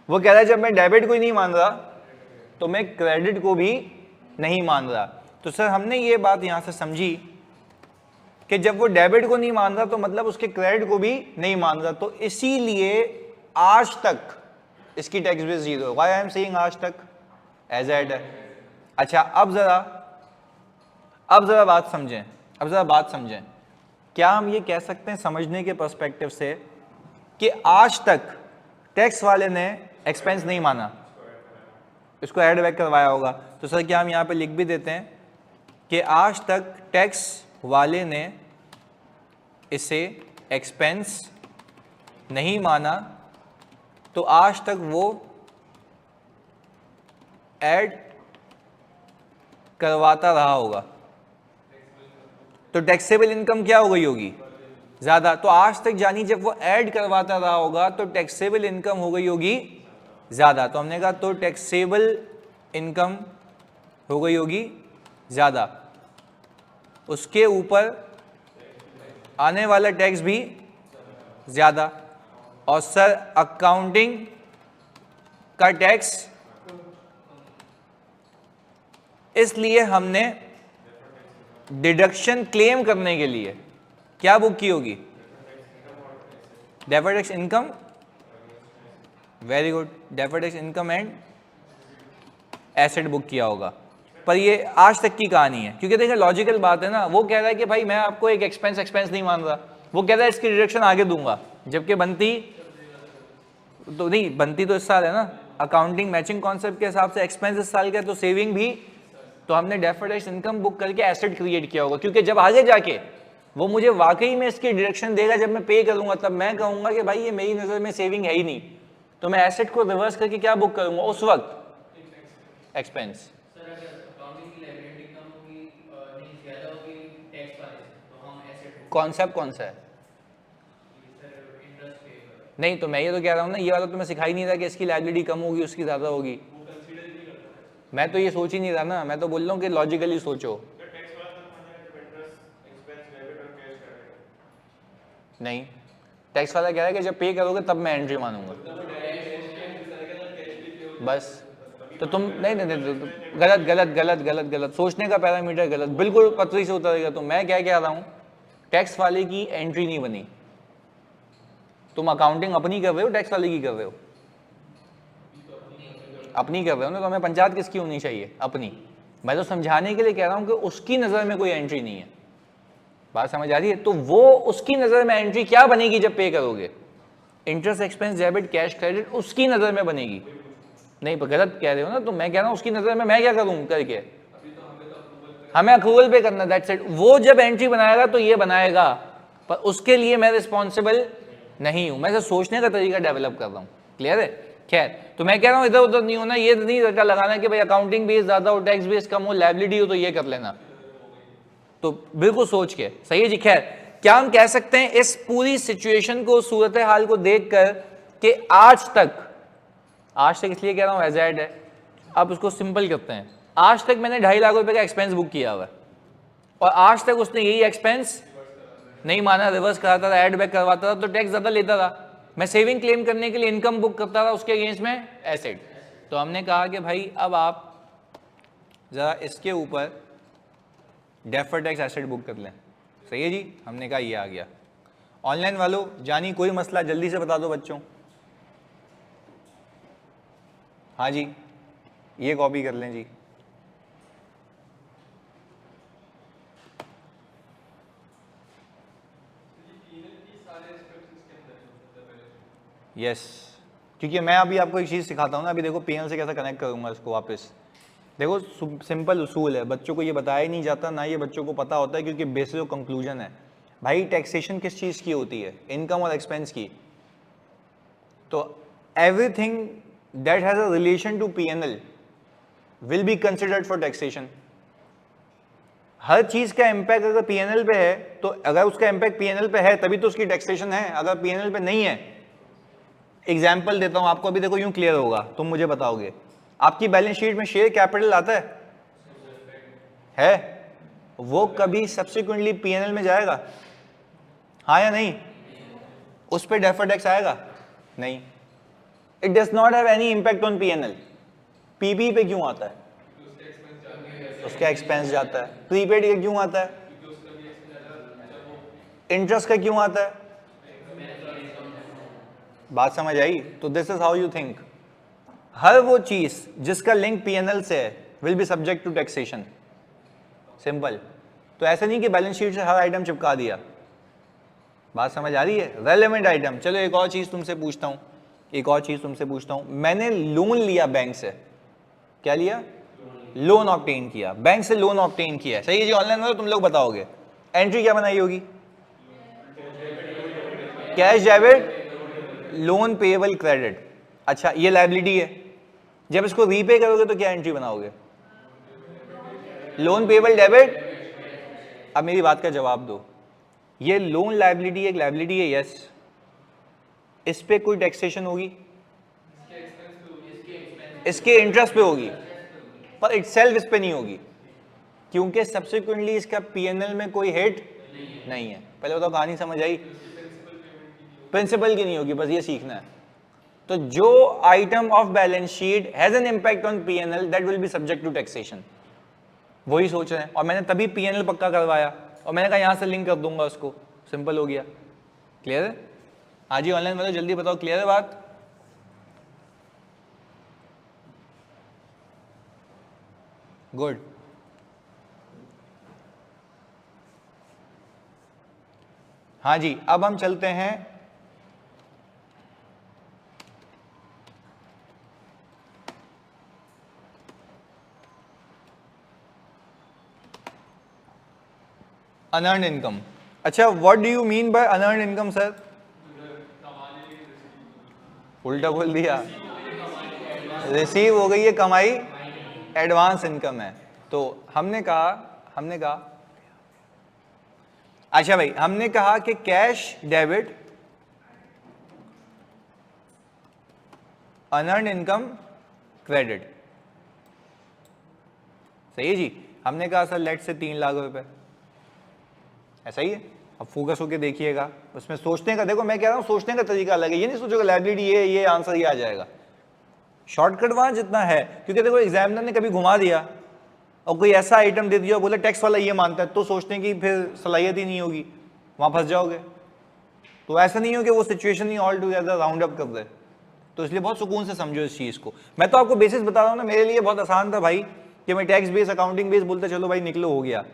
Speaker 1: वो कह रहा है जब मैं डेबिट को ही नहीं मान रहा तो मैं क्रेडिट को भी नहीं मान रहा। तो सर हमने ये बात यहां से समझी कि जब वो डेबिट को नहीं मान रहा तो मतलब उसके क्रेडिट को भी नहीं मान रहा, तो इसीलिए आज तक इसकी टैक्स बेस 0 है। व्हाई आई एम सेइंग आज तक, एज एड है। अच्छा अब जरा बात समझें, क्या हम ये कह सकते हैं समझने के पर्सपेक्टिव से कि आज तक टैक्स वाले ने एक्सपेंस नहीं माना, इसको ऐड बैक करवाया होगा? तो सर क्या हम यहाँ पे लिख भी देते हैं कि आज तक टैक्स वाले ने इसे एक्सपेंस नहीं माना, तो आज तक वो ऐड करवाता रहा होगा, तो टैक्सेबल इनकम क्या हो गई होगी? ज्यादा। तो आज तक जानी जब वो ऐड करवाता रहा होगा तो टैक्सेबल इनकम हो गई होगी ज्यादा। तो हमने कहा तो टैक्सेबल इनकम हो गई होगी ज्यादा, उसके ऊपर आने वाला टैक्स भी ज्यादा। और सर अकाउंटिंग का टैक्स, इसलिए हमने डिडक्शन क्लेम करने के लिए क्या बुक की होगी? Deferred tax income. Very good, deferred tax income and asset book किया होगा। पर ये आज तक की कहानी है, क्योंकि देखिए लॉजिकल बात है ना। वो कह रहा है कि भाई मैं आपको एक एक्सपेंस नहीं मान रहा, वो कह रहा है इसकी डिडक्शन आगे दूंगा, जबकि बनती तो इस साल है ना, अकाउंटिंग मैचिंग कॉन्सेप्ट के हिसाब से एक्सपेंस इस साल का, तो सेविंग भी, तो हमने डेफर्ड टैक्स इनकम बुक करके एसेट क्रिएट किया होगा, क्योंकि जब आगे जाके वो मुझे वाकई में इसकी डायरेक्शन देगा, जब मैं पे करूंगा तब मैं कहूंगा कि भाई ये मेरी नजर में सेविंग है ही नहीं, तो मैं एसेट को रिवर्स करके क्या बुक करूंगा उस वक्त, एक्सपेंस। कॉन्सेप्ट कौन सा है? नहीं, तो मैं ये तो कह रहा हूँ ना, ये वाला तो मैं सिखा ही नहीं रहा कि इसकी लायबिलिटी कम होगी उसकी ज्यादा होगी, मैं तो ये सोच ही नहीं रहा ना, मैं तो बोल रहा हूँ कि लॉजिकली सोचो। नहीं, टैक्स वाला कह रहा है कि जब पे करोगे तब मैं एंट्री मानूंगा, बस। तो तुम नहीं नहीं, नहीं, नहीं गलत गलत गलत गलत गलत सोचने का पैरामीटर गलत, बिल्कुल पतली से उतरेगा। तो मैं क्या कह रहा हूँ, टैक्स वाले की एंट्री नहीं बनी, तुम अकाउंटिंग अपनी कर रहे हो, टैक्स वाले की कर रहे हो, अपनी कर रहे हो ना, तो हमें पंचायत किसकी होनी चाहिए? अपनी। मैं तो समझाने के लिए कह रहा हूँ कि उसकी नज़र में कोई एंट्री नहीं है, बात समझ आ रही है? तो वो उसकी नज़र में एंट्री क्या बनेगी जब पे करोगे? Interest expense debit cash credit उसकी नज़र में बनेगी। नहीं, पर गलत कह रहे हो ना, तो मैं कह रहा हूँ उसकी नज़र में मैं क्या करूँ करके, हमें अप्रूवल पे करना, दैट्स इट। वो जब एंट्री बनाएगा तो ये बनाएगा, पर उसके लिए मैं रिस्पॉन्सिबल नहीं हूं, मैं सिर्फ सोचने का तरीका डेवलप कर रहा हूँ। क्लियर है? खैर, तो मैं कह रहा हूँ इधर उधर नहीं होना, ये नहीं रटा लगाना कि भाई अकाउंटिंग बेस ज्यादा हो, टैक्स बेस कम हो, लायबिलिटी हो तो ये कर लेना, तो बिल्कुल सोच के। सही है जी। खैर, क्या हम कह सकते हैं इस पूरी सिचुएशन को, सूरत हाल को देखकर कि आज तक इसलिए कह रहा हूं एजेड है, अब उसको सिंपल करते हैं, आज तक मैंने 2.5 लाख रुपए का एक्सपेंस बुक किया हुआ है और आज तक उसने यही एक्सपेंस नहीं माना, रिवर्स कराता था, एड बैक करवाता था, तो टैक्स ज्यादा लेता था। मैं सेविंग क्लेम करने के लिए इनकम बुक करता था उसके अगेंस्ट में एसेट। तो हमने कहा कि भाई अब आप जरा इसके ऊपर डेफर्ड टैक्स एसेट बुक कर लें। सही है जी, हमने कहा ये आ गया। ऑनलाइन वालों जानी कोई मसला, जल्दी से बता दो बच्चों। हाँ जी, ये कॉपी कर लें जी। यस, क्योंकि मैं अभी आपको एक चीज़ सिखाता हूँ ना, अभी देखो पीएनएल से कैसे कनेक्ट करूँगा इसको वापस। देखो सिंपल उसूल है, बच्चों को ये बताया ही नहीं जाता, ना ये बच्चों को पता होता है, क्योंकि बेसिस ऑफ कंक्लूजन है। भाई टैक्सेशन किस चीज़ की होती है? इनकम और एक्सपेंस की। तो everything that has a relation to PNL will be considered for taxation. हर चीज का इंपैक्ट अगर पीएनएल पे है, तो अगर उसका इंपैक्ट पीएनएल पे है तभी तो उसकी टैक्सेशन है, अगर पीएनएल पे नहीं है। एग्जाम्पल देता हूं आपको, अभी देखो यूं क्लियर होगा, तुम मुझे बताओगे, आपकी बैलेंस शीट में शेयर कैपिटल आता है? वो कभी सब्सिक्वेंटली पीएनएल में जाएगा? हाँ या नहीं? उस पे डेफर्ड टैक्स आएगा? नहीं। It does not have any impact on PNL. PB पे क्यों आता है? उसका एक्सपेंस जाता है। प्रीपेड का क्यों आता है? इंटरेस्ट का क्यों आता है? बात समझ आई? तो this is how you think. हर वो चीज जिसका लिंक पीएनएल से है will be subject to taxation. Simple. तो ऐसा नहीं कि बैलेंस शीट से हर आइटम चिपका दिया। बात समझ आ रही है? Relevant item. चलो एक और चीज तुमसे पूछता हूं, मैंने लोन लिया बैंक से। क्या लिया? लोन ऑब्टेन किया, बैंक से लोन ऑब्टेन किया। सही है जी। ऑनलाइन में तुम लोग बताओगे एंट्री क्या बनाई होगी? Cash debit, loan payable credit. अच्छा, ये लायबिलिटी है। जब इसको रीपे करोगे तो क्या एंट्री बनाओगे? Loan payable debit. अब मेरी बात का जवाब दो, ये लोन लायबिलिटी एक लायबिलिटी है, यस। इस पे कोई टैक्सेशन होगी? इसके इंटरेस्ट पे होगी, पर इटसेल्फ इस पे नहीं होगी, क्योंकि सब्सिक्वेंटली इसका पीएनएल में कोई हिट नहीं है। पहले बताओ कहानी समझ आई? प्रिंसिपल की नहीं होगी, बस ये सीखना है। तो जो item of balance sheet has an impact on PNL that will be subject to taxation, वही सोच रहे हैं। और मैंने तभी पीएनएल पक्का करवाया और मैंने कहा यहां से लिंक कर दूंगा उसको, सिंपल हो गया। क्लियर है? आज ही ऑनलाइन वालों जल्दी बताओ, क्लियर है बात? गुड। हाँ जी, अब हम चलते हैं अनअर्न्ड इनकम। अच्छा, what do you mean by unearned income sir? उल्टा बोल दिया, रिसीव हो गई है कमाई, एडवांस इनकम है। तो हमने कहा अच्छा भाई, हमने कहा कि cash debit unearned income credit, सही है जी। हमने कहा सर लेट से 3 लाख रुपए, ऐसा ही है। अब फोकस होके देखिएगा, उसमें सोचने का, देखो मैं कह रहा हूं सोचने का तरीका अलग है, ये नहीं सोचोगे लाइबिलिटी ये आंसर ये आ जाएगा। शॉर्टकट वहां जितना है, क्योंकि देखो एग्जामिनर ने कभी घुमा दिया और कोई ऐसा आइटम दे दिया बोले टैक्स वाला ये मानता है, तो सोचने की फिर सलाहियत ही नहीं होगी, वहां फंस जाओगे। तो ऐसा नहीं हो कि वो सिचुएशन ही ऑल टुगेदर राउंड अप कर दे। तो इसलिए बहुत सुकून से समझो इस चीज को। मैं तो आपको बेसिस बता रहा हूँ ना, मेरे लिए बहुत आसान था भाई कि मैं टैक्स बेस अकाउंटिंग बेस बोलते चलो भाई निकलो हो गया,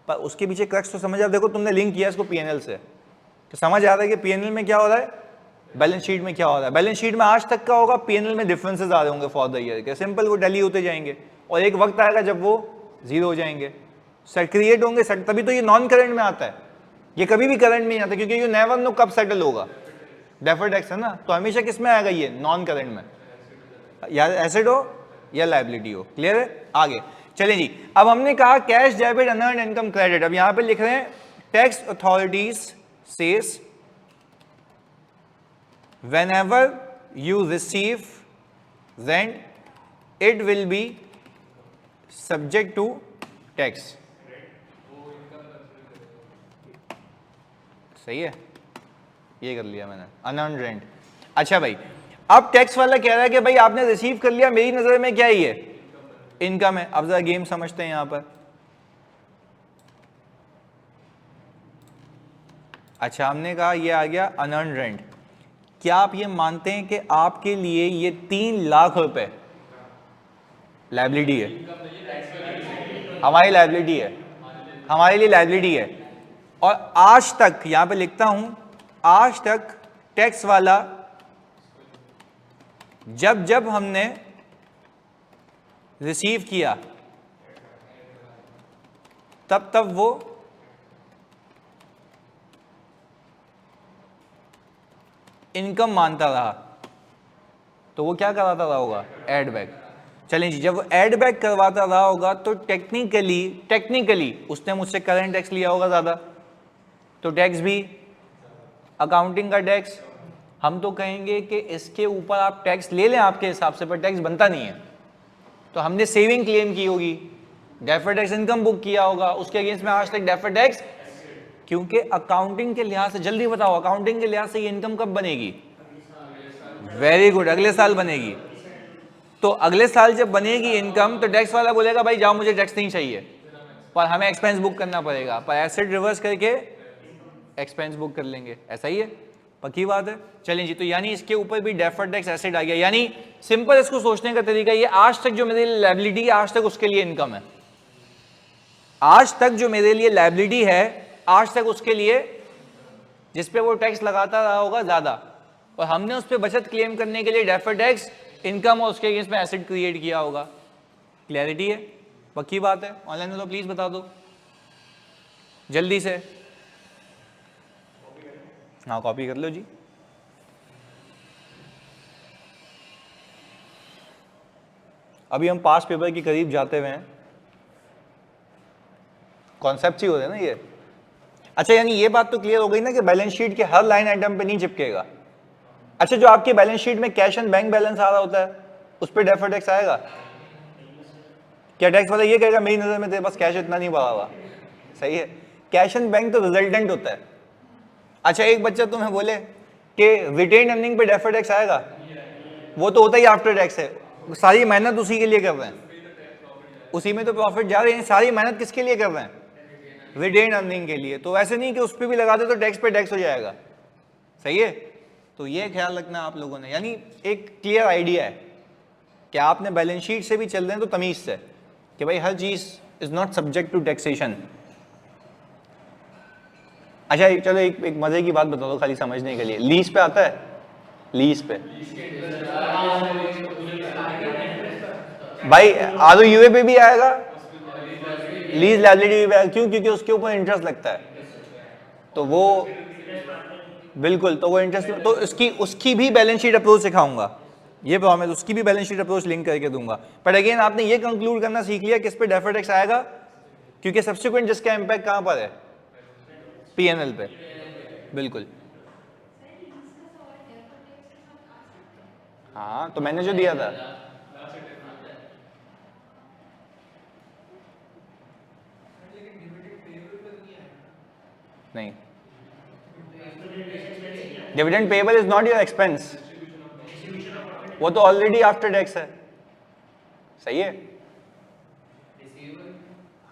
Speaker 1: पर उसके पीछे क्रक्स तो समझ। आप देखो तुमने लिंक किया इसको पीएनएल से, तो समझ आ रहा है कि पीएनएल में क्या हो रहा है, बैलेंस शीट में क्या हो रहा है। बैलेंस शीट में आज तक का होगा, पीएनएल में डिफरेंसेस आ रहे होंगे फॉर द ईयर के, सिंपल वो टैली होते जाएंगे और एक वक्त आएगा जब वो जीरो हो जाएंगे, सेट क्रिएट होंगे सेट, तभी तो ये नॉन करंट में आता है, ये कभी भी करंट में नहीं आता, क्योंकि यू नेवर नो कब सेटल होगा। डेफर्ड टैक्स है ना, तो हमेशा किस में आएगा ये, नॉन करंट में, या एसेट हो या लायबिलिटी हो। क्लियर है? आगे चलें जी। अब हमने कहा cash debit unearned income credit. अब यहां पे लिख रहे हैं tax authorities says whenever you receive rent it will be subject to tax। सही है, ये कर लिया मैंने, अनअर्न्ड रेंट। अच्छा भाई, अब टैक्स वाला कह रहा है कि भाई आपने रिसीव कर लिया, मेरी नजर में क्या है ये इनकम है। अब जरा गेम समझते हैं यहां पर। अच्छा, हमने कहा ये आ गया अनअर्न्ड रेंट। क्या आप ये मानते हैं कि आपके लिए ये 3 लाख रुपए लायबिलिटी है? हमारी लायबिलिटी है, हमारे लिए लायबिलिटी है। और आज तक, यहां पे लिखता हूं, आज तक टैक्स वाला जब जब हमने रिसीव किया तब तब वो इनकम मानता रहा, तो वो क्या कराता रहा होगा, एड बैक। चलें जी, जब वो एड बैक करवाता रहा होगा तो टेक्निकली उसने मुझसे करंट टैक्स लिया होगा ज्यादा, तो टैक्स भी अकाउंटिंग का टैक्स। हम तो कहेंगे कि इसके ऊपर आप टैक्स ले लें आपके हिसाब से, पर टैक्स बनता नहीं है, तो हमने सेविंग क्लेम की होगी, डेफर्ड टैक्स इनकम बुक किया होगा, उसके अगेंस्ट में आज तक डेफर्ड टैक्स, क्योंकि अकाउंटिंग के लिहाज से, जल्दी बताओ अकाउंटिंग के लिहाज से ये इनकम कब बनेगी? वेरी गुड, अगले साल बनेगी। तो अगले साल जब बनेगी इनकम, तो टैक्स वाला बोलेगा भाई जाओ मुझे टैक्स नहीं चाहिए, पर हमें एक्सपेंस बुक करना पड़ेगा, पर एसेट रिवर्स करके एक्सपेंस बुक कर लेंगे। ऐसा ही है, पक्की बात है। चलें जी, तो यानी इसके ऊपर भी डेफर्ड टैक्स एसेट आ गया। यानी सिंपल इसको सोचने का तरीका ये, आज तक जो मेरे लिए लायबिलिटी है आज तक उसके लिए इनकम है, आज तक जो मेरे लिए लायबिलिटी है आज तक उसके लिए, जिस पे वो टैक्स लगाता रहा होगा ज्यादा, और हमने उस पर बचत क्लेम करने के लिए डेफर्ड टैक्स इनकम और उसके अगेंस्ट में एसेट क्रिएट किया होगा। क्लैरिटी है, पक्की बात है। ऑनलाइन वालों प्लीज बता दो जल्दी से। हाँ कॉपी कर लो जी। अभी हम पास पेपर के करीब जाते हुए हैं, कॉन्सेप्ट ही हो रहे हैं ना ये। अच्छा, यानी ये बात तो क्लियर हो गई ना कि बैलेंस शीट के हर लाइन आइटम पे नहीं चिपकेगा। अच्छा, जो आपके बैलेंस शीट में कैश एंड बैंक बैलेंस आ रहा होता है उस पर डेफर्ड टैक्स आएगा क्या? टैक्स वाला ये कहेगा मेरी नजर में तेरे पास कैश इतना नहीं बढ़ा हुआ, सही है। कैश एंड बैंक तो रिजल्टेंट होता है। अच्छा, एक बच्चा तुम्हें बोले कि रिटेन अर्निंग पे डेफर्ड टैक्स आएगा, वो तो होता ही आफ्टर टैक्स है, सारी मेहनत उसी के लिए कर रहे हैं, उसी में तो प्रॉफिट जा रहे हैं, सारी मेहनत किसके लिए कर रहे हैं? रिटेन अर्निंग के लिए। तो ऐसे नहीं कि उस पर भी लगा दे तो टैक्स पे टैक्स हो जाएगा, सही है। तो ये ख्याल रखना आप लोगों ने, यानी एक क्लियर आइडिया है कि आपने बैलेंस शीट से भी चल रहे हैं तो तमीज से कि भाई हर चीज is not subject to taxation. अच्छा चलो एक मजे की बात बता दो खाली समझने के लिए, लीज पे आता है? लीज पे भाई आरओ यूए पे भी आएगा, लीज लायबिलिटी भी आएगा। क्यों? क्योंकि उसके ऊपर इंटरेस्ट लगता है। तो वो बिल्कुल, तो वो इंटरेस्ट, तो इसकी उसकी भी बैलेंस शीट अप्रोच सिखाऊंगा, ये प्रॉमिस, उसकी भी बैलेंस शीट अप्रोच लिंक करके दूंगा। बट अगेन आपने ये कंक्लूड करना सीख लिया किस पे डेफर्ड टैक्स आएगा, क्योंकि सब्सिक्वेंट जिसका इम्पैक्ट कहां पर है, पीएनएल पे। बिल्कुल, हाँ तो मैंने जो दिया था, नहीं, dividend payable is not your expense, वो तो ऑलरेडी आफ्टर टैक्स है, सही है,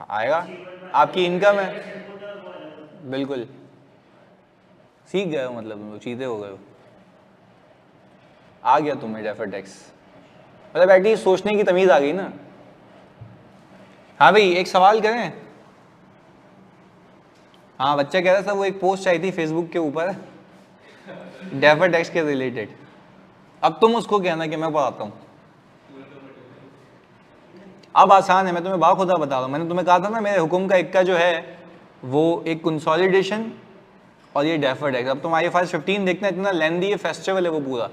Speaker 1: आएगा, आपकी इनकम है, बिल्कुल, सीख गए हो, मतलब सीधे हो गए हो, आ गया तुम्हें डेफर्ड टैक्स, मतलब एटलीस्ट सोचने की तमीज आ गई ना। हाँ भाई एक सवाल करें, हाँ बच्चा कह रहा था वो एक पोस्ट आई थी फेसबुक के ऊपर डेफर्ड टैक्स के रिलेटेड, अब तुम उसको कहना कि मैं पढ़ाता हूँ। अब आसान है, मैं तुम्हें बाखुदा बता रहा हूँ, मैंने तुम्हें कहा था ना मेरे हुक्म का इक्का जो है वो एक कंसोलिडेशन और ये डेफर्ड टैक्स। अब तुम IFRS 15 देखना, इतना लेंदी है, फेस्टिवल है वो पूरा,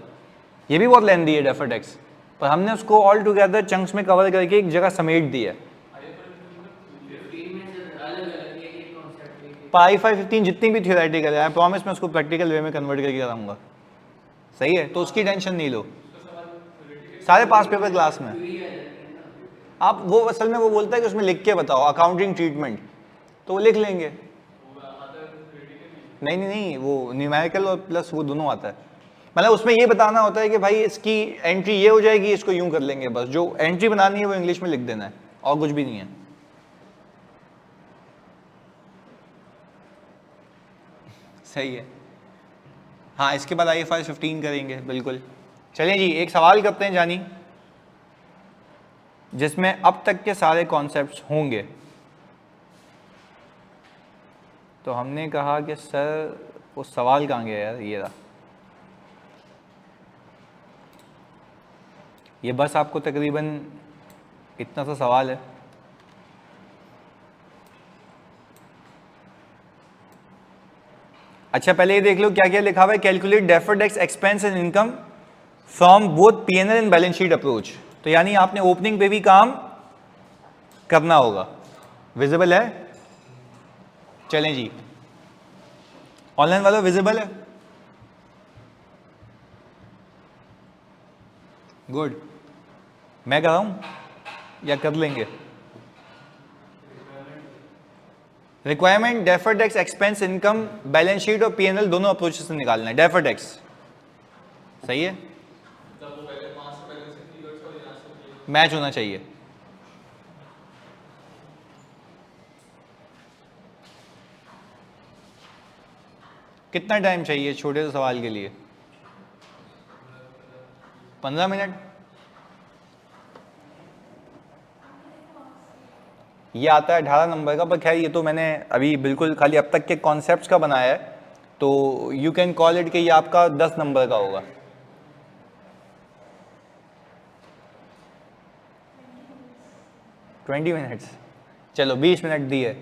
Speaker 1: ये भी बहुत लेंदी है डेफर्ड टैक्स, पर हमने उसको ऑल टुगेदर चंक्स में कवर करके एक जगह समेट दी है। IFRS 15 जितनी भी थियोरेटिकल है, आई प्रॉमिस मैं उसको प्रैक्टिकल वे में कन्वर्ट करके कराऊंगा, सही है, तो उसकी टेंशन नहीं लो, सारे पास पेपर क्लास में। आप वो असल में वो बोलता है कि उसमें लिख के बताओ अकाउंटिंग ट्रीटमेंट, तो वो लिख लेंगे। नहीं नहीं नहीं, वो न्यूमेरिकल और प्लस वो दोनों आता है, मतलब उसमें ये बताना होता है कि भाई इसकी एंट्री ये हो जाएगी, इसको यूं कर लेंगे, बस जो एंट्री बनानी है वो इंग्लिश में लिख देना है, और कुछ भी नहीं है। सही है, हाँ इसके बाद IFRS 15 करेंगे, बिल्कुल। चलिए जी एक सवाल करते हैं जानी, जिसमें अब तक के सारे कॉन्सेप्ट्स होंगे। तो हमने कहा कि सर वो सवाल कहाँ गया यार, ये रहा, ये बस आपको तकरीबन इतना सा सवाल है। अच्छा पहले ये देख लो क्या क्या लिखा हुआ है, calculate deferred tax expense and income from both PNL and balance sheet approach. तो यानी आपने ओपनिंग पे भी काम करना होगा, विजिबल है? चलें जी, ऑनलाइन वाला विजिबल है? गुड, मैं कर रहा हूं या कर लेंगे? Requirement deferred tax expense income balance sheet और पीएनएल दोनों अप्रोच से निकालना है। डेफर्ड टैक्स सही है, मैच होना चाहिए। कितना टाइम चाहिए छोटे से सवाल के लिए? 15 मिनट। ये आता है 18 नंबर का, पर खैर ये तो मैंने अभी बिल्कुल खाली अब तक के कॉन्सेप्ट्स का बनाया है, तो यू कैन कॉल इट कि ये आपका 10 नंबर का होगा। ट्वेंटी मिनट्स, चलो 20 मिनट दिए।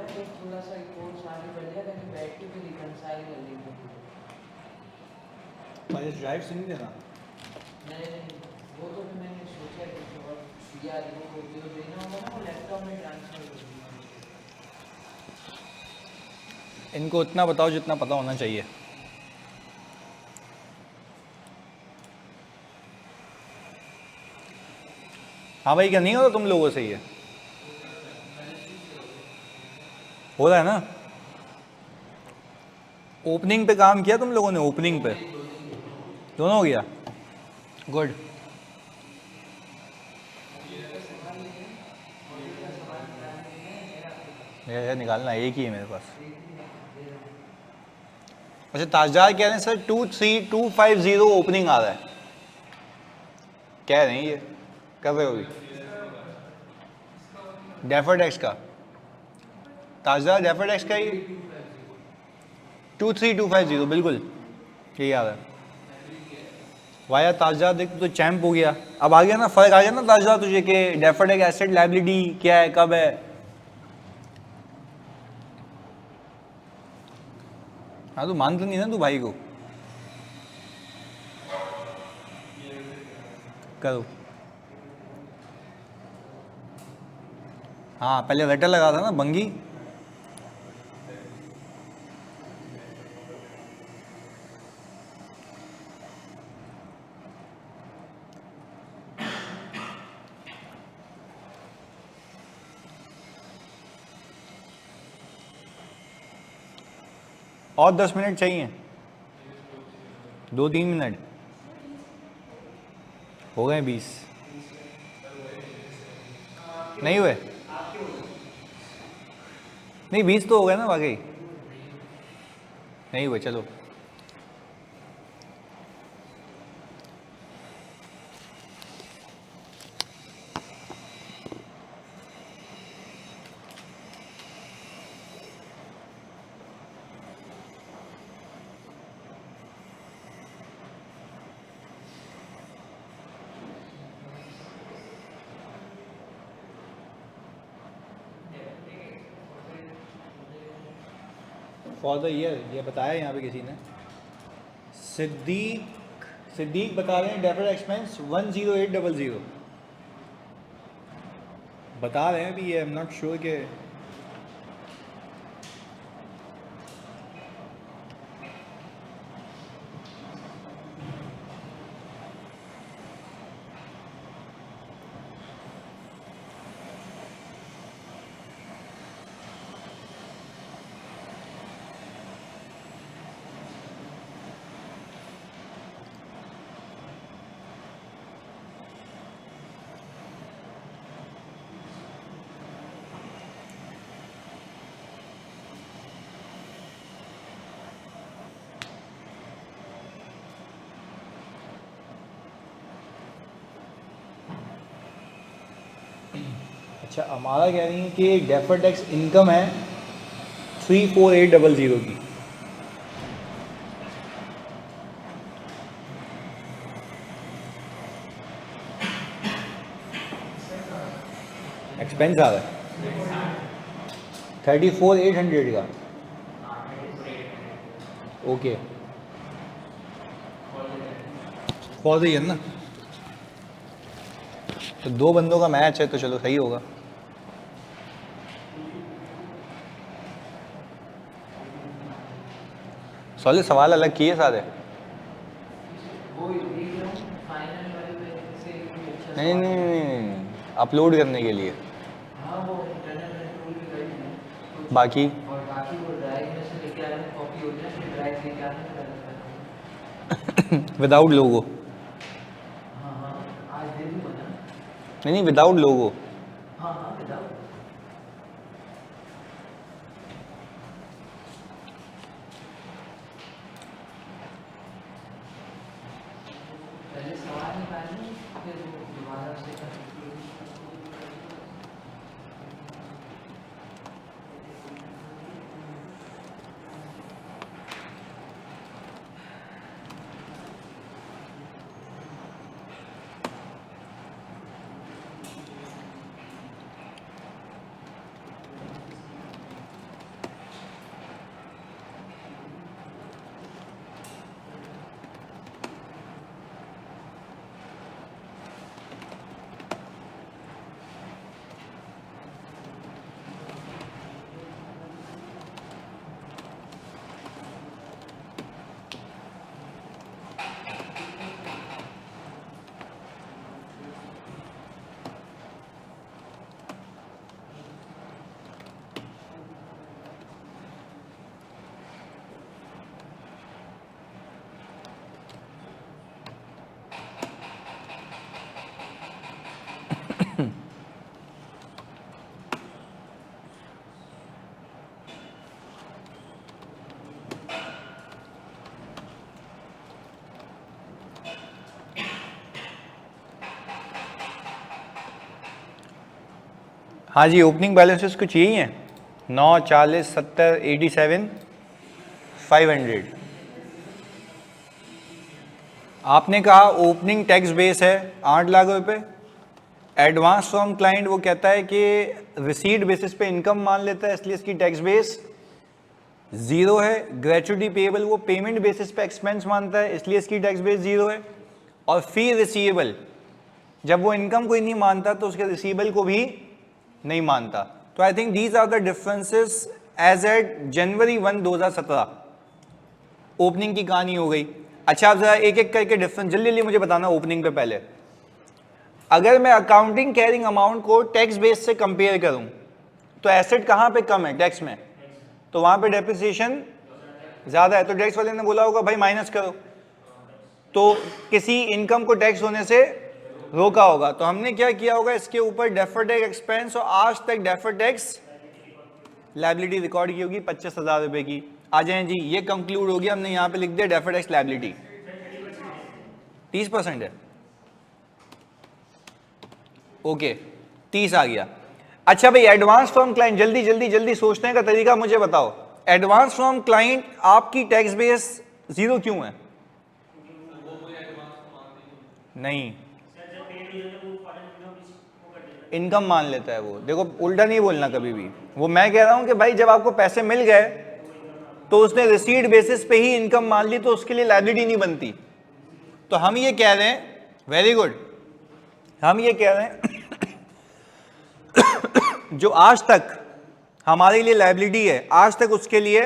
Speaker 2: बोला है एक थोड़ा सा कोर्स आगे बढ़ गया ताकि बैठ के भी रिकंसाइल कर लेंगे।
Speaker 3: भाई ड्राइव से नहीं देना।
Speaker 2: नहीं वो तो फिर मैंने सोचा कुछ और या वो जो देना होगा ना वो लैपटॉप में ट्रांसफर कर दूँगा।
Speaker 1: इनको उतना बताओ जितना पता होना चाहिए। हाँ भाई, क्या नहीं हो रहा तुम लोगों से? ये हो रहा है ना? ओपनिंग पे काम किया तुम लोगों ने? ओपनिंग पे दोनों हो गया? गुड। मेरा निकालना एक ही है मेरे पास। अच्छा, ताजदार कह रहे हैं सर 23250 ओपनिंग आ रहा है, कह रहे हैं ये कर रहे हो अभी डेफर्डेक्स का। ताजदार डेफर्डेक्स का ही 23250 बिल्कुल यही आ रहा है। वाया ताजदार देख तो चैंप हो गया। अब आ गया ना, फर्क आ गया ना ताजदार तुझे कि डेफर्डेक एसेट लायबिलिटी क्या है, कब है। हाँ तो मानता नहीं ना तू भाई को। करो। हाँ पहले वेटर लगा था ना बंगी। और 10 मिनट चाहिए, 2-3 मिनट हो गए 20 नहीं हुए? नहीं 20 तो हो गए ना वाकई, नहीं हुए। चलो फॉर द ईयर ये बताया यहाँ पे किसी ने। सिद्दीक बता रहे हैं डेफर्ड एक्सपेंस 10800 बता रहे हैं अभी। ये आई एम नॉट श्योर कि अच्छा हमारा कह रही है कि डेफर्ड टैक्स इनकम है 34800 की। एक्सपेंस आ रहा है 34800 का। ओके फॉर द ईयर ना, तो 2 बंदों का मैच है तो चलो सही होगा। सॉलिड सवाल अलग किए सारे। नहीं नहीं नहीं नहीं, अपलोड करने के लिए। बाकी विदाउट लोगो। नहीं नहीं विदाउट लोगो। हाँ जी, ओपनिंग बैलेंसेस कुछ यही हैं, 9, 40, 70, 87, 500। आपने कहा ओपनिंग टैक्स बेस है 8 लाख रुपए, एडवांस फ्रॉम क्लाइंट वो कहता है कि रिसीट बेसिस पे इनकम मान लेता है, इसलिए इसकी टैक्स बेस 0 है। ग्रेचुटी पेएबल वो पेमेंट बेसिस पे एक्सपेंस मानता है, इसलिए इसकी टैक्स बेस 0 है। और फी रिसीवेबल जब वो इनकम को ही नहीं मानता तो उसके रिसीवेबल को भी नहीं मानता। तो I think these are the differences as at January 1, 2017। Opening की कहानी हो गई। अच्छा, आप जरा एक एक करके डिफरेंस जल्दी जल्दी मुझे बताना ओपनिंग पे पहले। अगर मैं अकाउंटिंग कैरिंग अमाउंट को टैक्स बेस से कंपेयर करूं तो एसेट कहां पे कम है टैक्स में, तो वहां पे डेप्रिसिएशन ज्यादा है, तो टैक्स वाले ने बोला होगा भाई माइनस करो, तो किसी इनकम को टैक्स होने से रोका होगा। तो हमने क्या किया होगा, इसके ऊपर डेफर्ड टैक्स एक्सपेंस और आज तक डेफर्ड टैक्स लायबिलिटी रिकॉर्ड की होगी 25,000 रुपए की। आ जाएं जी, ये कंक्लूड हो गया, हमने यहाँ पे लिख दिया डेफर्ड टैक्स लायबिलिटी 30% है। ओके, 30 आ गया। अच्छा भाई, एडवांस फ्रॉम क्लाइंट, जल्दी जल्दी जल्दी सोचने का तरीका मुझे बताओ। एडवांस फ्रॉम क्लाइंट आपकी टैक्स बेस 0 क्यों है? नहीं, इनकम मान लेता है वो। देखो उल्टा नहीं बोलना कभी भी, वो मैं कह रहा हूं कि भाई जब आपको पैसे मिल गए तो उसने रिसीट बेसिस पे ही इनकम मान ली, तो उसके लिए लायबिलिटी नहीं बनती। तो हम ये कह रहे हैं, वेरी गुड, हम ये कह रहे हैं जो आज तक हमारे लिए लायबिलिटी है, आज तक उसके लिए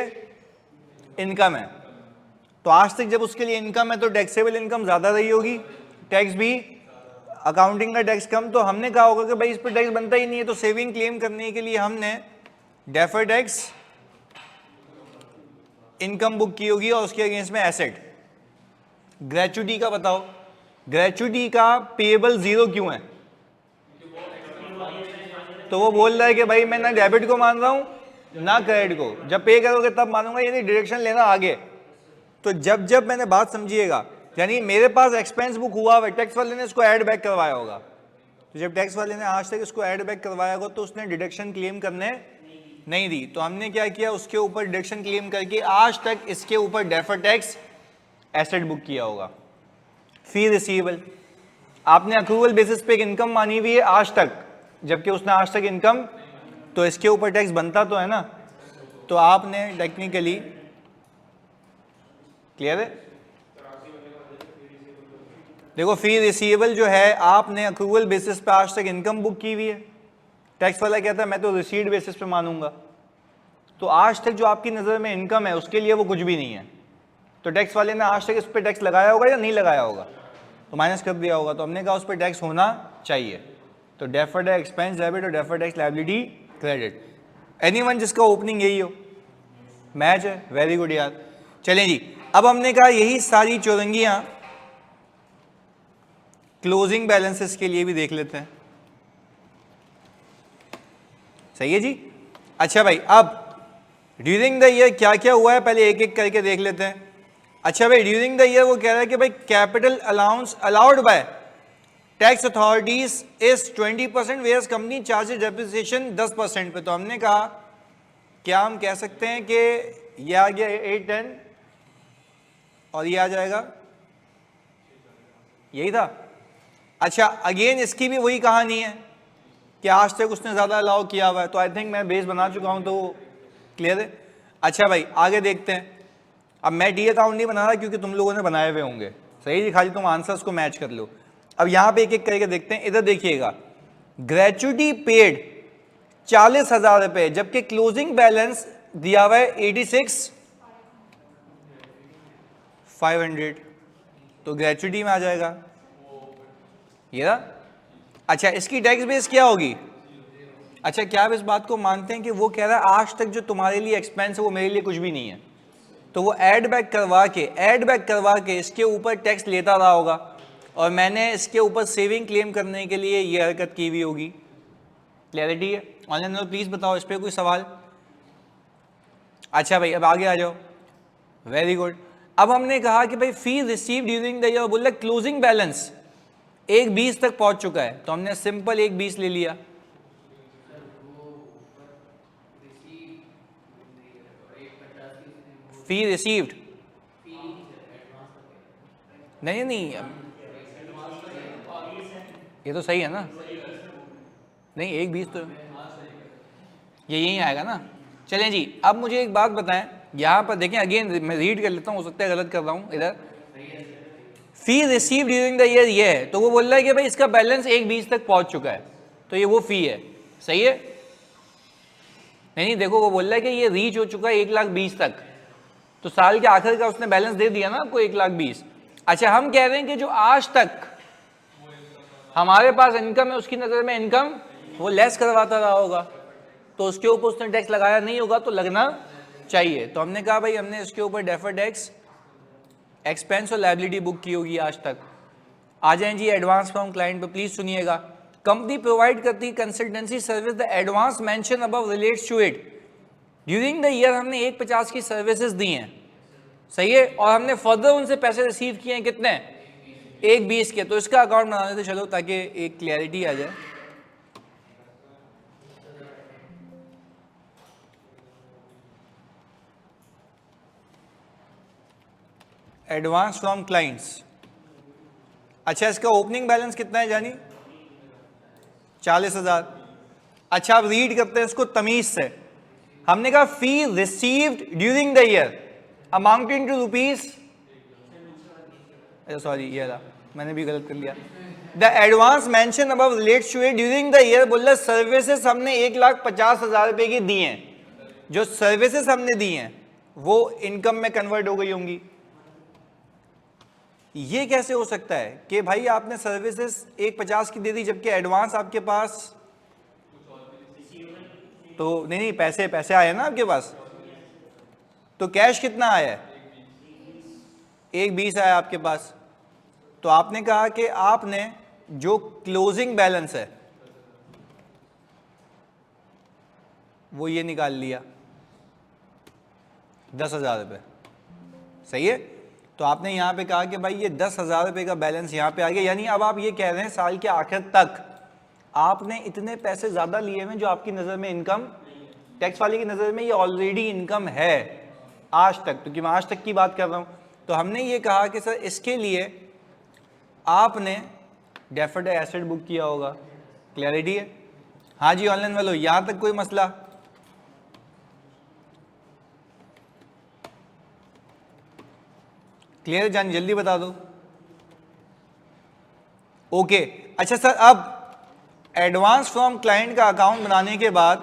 Speaker 1: इनकम है। तो आज तक जब उसके लिए इनकम है तो टैक्सेबल इनकम ज्यादा रही होगी, टैक्स भी, अकाउंटिंग का टैक्स कम। तो हमने कहा होगा कि भाई इस पर टैक्स बनता ही नहीं है, तो सेविंग क्लेम करने के लिए हमने डेफर्ड टैक्स इनकम बुक की होगी और उसके अगेंस्ट में एसेट। ग्रेचुटी का बताओ, ग्रेचुटी का पेएबल 0 क्यों है? तो वो बोल रहा है कि भाई मैं ना डेबिट को मान रहा हूं ना क्रेडिट को, जब पे करोगे तब मानूंगा, यानी डिडक्शन लेना आगे। तो जब जब मैंने बात समझिएगा, यानी मेरे पास एक्सपेंस बुक हुआ हुआ, टैक्स वाले ने इसको ऐड बैक करवाया होगा, तो जब टैक्स वाले ने आज तक इसको ऐड बैक करवाया होगा तो उसने डिडक्शन क्लेम करने नहीं दी। तो हमने क्या किया, उसके ऊपर डिडक्शन क्लेम करके आज तक इसके ऊपर डेफर्ड टैक्स एसेट बुक किया होगा। फी रिसीवेबल आपने अक्रूवल बेसिस पे एक इनकम मानी हुई है आज तक, जबकि उसने आज तक इनकम, तो इसके ऊपर टैक्स बनता तो है ना, तो आपने टेक्निकली, क्लियर है? देखो फी रिसीवेबल जो है आपने अक्रूवल बेसिस पे आज तक इनकम बुक की हुई है, टैक्स वाला कहता है मैं तो रिसीट बेसिस पे मानूंगा, तो आज तक जो आपकी नज़र में इनकम है उसके लिए वो कुछ भी नहीं है। तो टैक्स वाले ने आज तक इस पर टैक्स लगाया होगा या नहीं लगाया होगा, तो माइनस कर दिया होगा। तो हमने कहा उस पर टैक्स होना चाहिए। तो डेफर्ड टैक्स एक्सपेंस डेबिट और deferred tax liability credit. Anyone जिसका ओपनिंग यही हो, मैच है, वेरी गुड यार। चलें जी, अब हमने कहा यही सारी चौरंगियां क्लोजिंग बैलेंसेस के लिए भी देख लेते हैं, सही है जी। अच्छा भाई, अब ड्यूरिंग द ईयर क्या क्या हुआ है पहले एक एक करके देख लेते हैं। अच्छा भाई, ड्यूरिंग द ईयर वो कह रहा है कि भाई capital allowance allowed by tax authorities is 20%, whereas company charges depreciation 10% पे। तो हमने कहा क्या हम कह सकते हैं कि ये आ गया 810 और ये आ जाएगा, यही था। अच्छा अगेन इसकी भी वही कहानी है कि आज तक उसने ज्यादा अलाउ किया हुआ है, तो आई थिंक मैं बेस बना चुका हूं तो वो क्लियर है। अच्छा भाई आगे देखते हैं। अब मैं डी अकाउंट नहीं बना रहा क्योंकि तुम लोगों ने बनाए हुए होंगे, सही जी, खाली तुम आंसर्स को मैच कर लो। अब यहां पे एक एक करके देखते हैं। इधर देखिएगा, ग्रेचुटी पेड 40,000 रुपए, जबकि क्लोजिंग बैलेंस दिया हुआ है 86,500, तो ग्रेचुटी में आ जाएगा ये ना। अच्छा इसकी टैक्स बेस क्या होगी? अच्छा क्या आप इस बात को मानते हैं कि वो कह रहा है आज तक जो तुम्हारे लिए एक्सपेंस है वो मेरे लिए कुछ भी नहीं है, तो वो ऐड बैक करवा के इसके ऊपर टैक्स लेता रहा होगा और मैंने इसके ऊपर सेविंग क्लेम करने के लिए ये हरकत की हुई होगी। क्लैरिटी है? ऑनलाइन प्लीज बताओ इस पर कोई सवाल। अच्छा भाई अब आगे आ जाओ, वेरी गुड। अब हमने कहा कि भाई फी रिसीव ड्यूरिंग द ईयर, बोल रहा क्लोजिंग बैलेंस 1/20 तक पहुंच चुका है, तो हमने सिंपल 1/20 ले लिया। फी रिसीव्ड, नहीं नहीं ये तो सही है ना, नहीं 1/20 तो ये यहीं आएगा ना। चलें जी, अब मुझे एक बात बताएं, यहाँ पर देखें अगेन मैं रीड कर लेता हूँ, हो सकता है गलत कर रहा हूँ इधर। फी रिसीव ड्यूरिंग द ईयर ये है, तो वो बोल रहा है कि भाई इसका बैलेंस 1/20 तक पहुंच चुका है, तो ये वो फी है, सही है। नहीं देखो वो बोल रहा है कि ये रीच हो चुका है 1,20,000 तक, तो साल के आखिर का उसने बैलेंस दे दिया ना आपको 1,20,000। अच्छा हम कह रहे हैं कि जो आज तक हमारे पास इनकम है, उसकी नज़र में इनकम वो लेस करवाता रहा होगा, तो उसके ऊपर उसने टैक्स लगाया नहीं होगा, तो लगना चाहिए। तो हमने कहा भाई हमने इसके ऊपर डेफर्ड टैक्स एक्सपेंस और लायबिलिटी बुक की होगी आज तक। आ जाएं जी एडवांस फ्रॉम क्लाइंट पे, प्लीज सुनिएगा। कंपनी प्रोवाइड करती consultancy service, the advance mention above relates to it. During the year हमने 1,50 की सर्विसेज दी हैं, सही है, और हमने फर्दर उनसे पैसे रिसीव किए हैं कितने, 1,20 के। तो इसका अकाउंट बना लेते चलो, ताकि एक क्लैरिटी आ जाए। एडवांस फ्रॉम क्लाइंट्स, अच्छा इसका ओपनिंग बैलेंस कितना है जानी, 40,000। अच्छा आप रीड करते हैं इसको तमीज से। हमने कहा fee received during the year amounting to rupees, sorry ये रहा, मैंने भी गलत कर लिया। The advance mention above relates to it during the year, बोल रहे सर्विसेज हमने 1,50,000 रुपए की दी हैं, जो सर्विसेज हमने दी हैं वो इनकम में कन्वर्ट हो गई होंगी। ये कैसे हो सकता है कि भाई आपने सर्विसेज 1,50 की दे दी जबकि एडवांस आपके पास तो नहीं पैसे आए ना आपके पास, तो कैश कितना आया है, 1,20 आया आपके पास। तो आपने कहा कि आपने जो क्लोजिंग बैलेंस है वो ये निकाल लिया 10,000 रुपये, सही है। तो आपने यहां पे कहा कि भाई ये 10,000 रुपये का बैलेंस यहां पे आ गया, यानी अब आप ये कह रहे हैं साल के आखिर तक आपने इतने पैसे ज्यादा लिए हुए जो आपकी नजर में इनकम, टैक्स वाले की नजर में ये ऑलरेडी इनकम है आज तक, क्योंकि मैं आज तक की बात कर रहा हूं। तो हमने ये कहा कि सर इसके लिए आपने डेफर्ड एसेट बुक किया होगा, क्लैरिटी है। हाँ जी ऑनलाइन वालों, यहां तक कोई मसला, क्लियर जान, जल्दी बता दो। ओके अच्छा सर, अब एडवांस फ्रॉम क्लाइंट का अकाउंट बनाने के बाद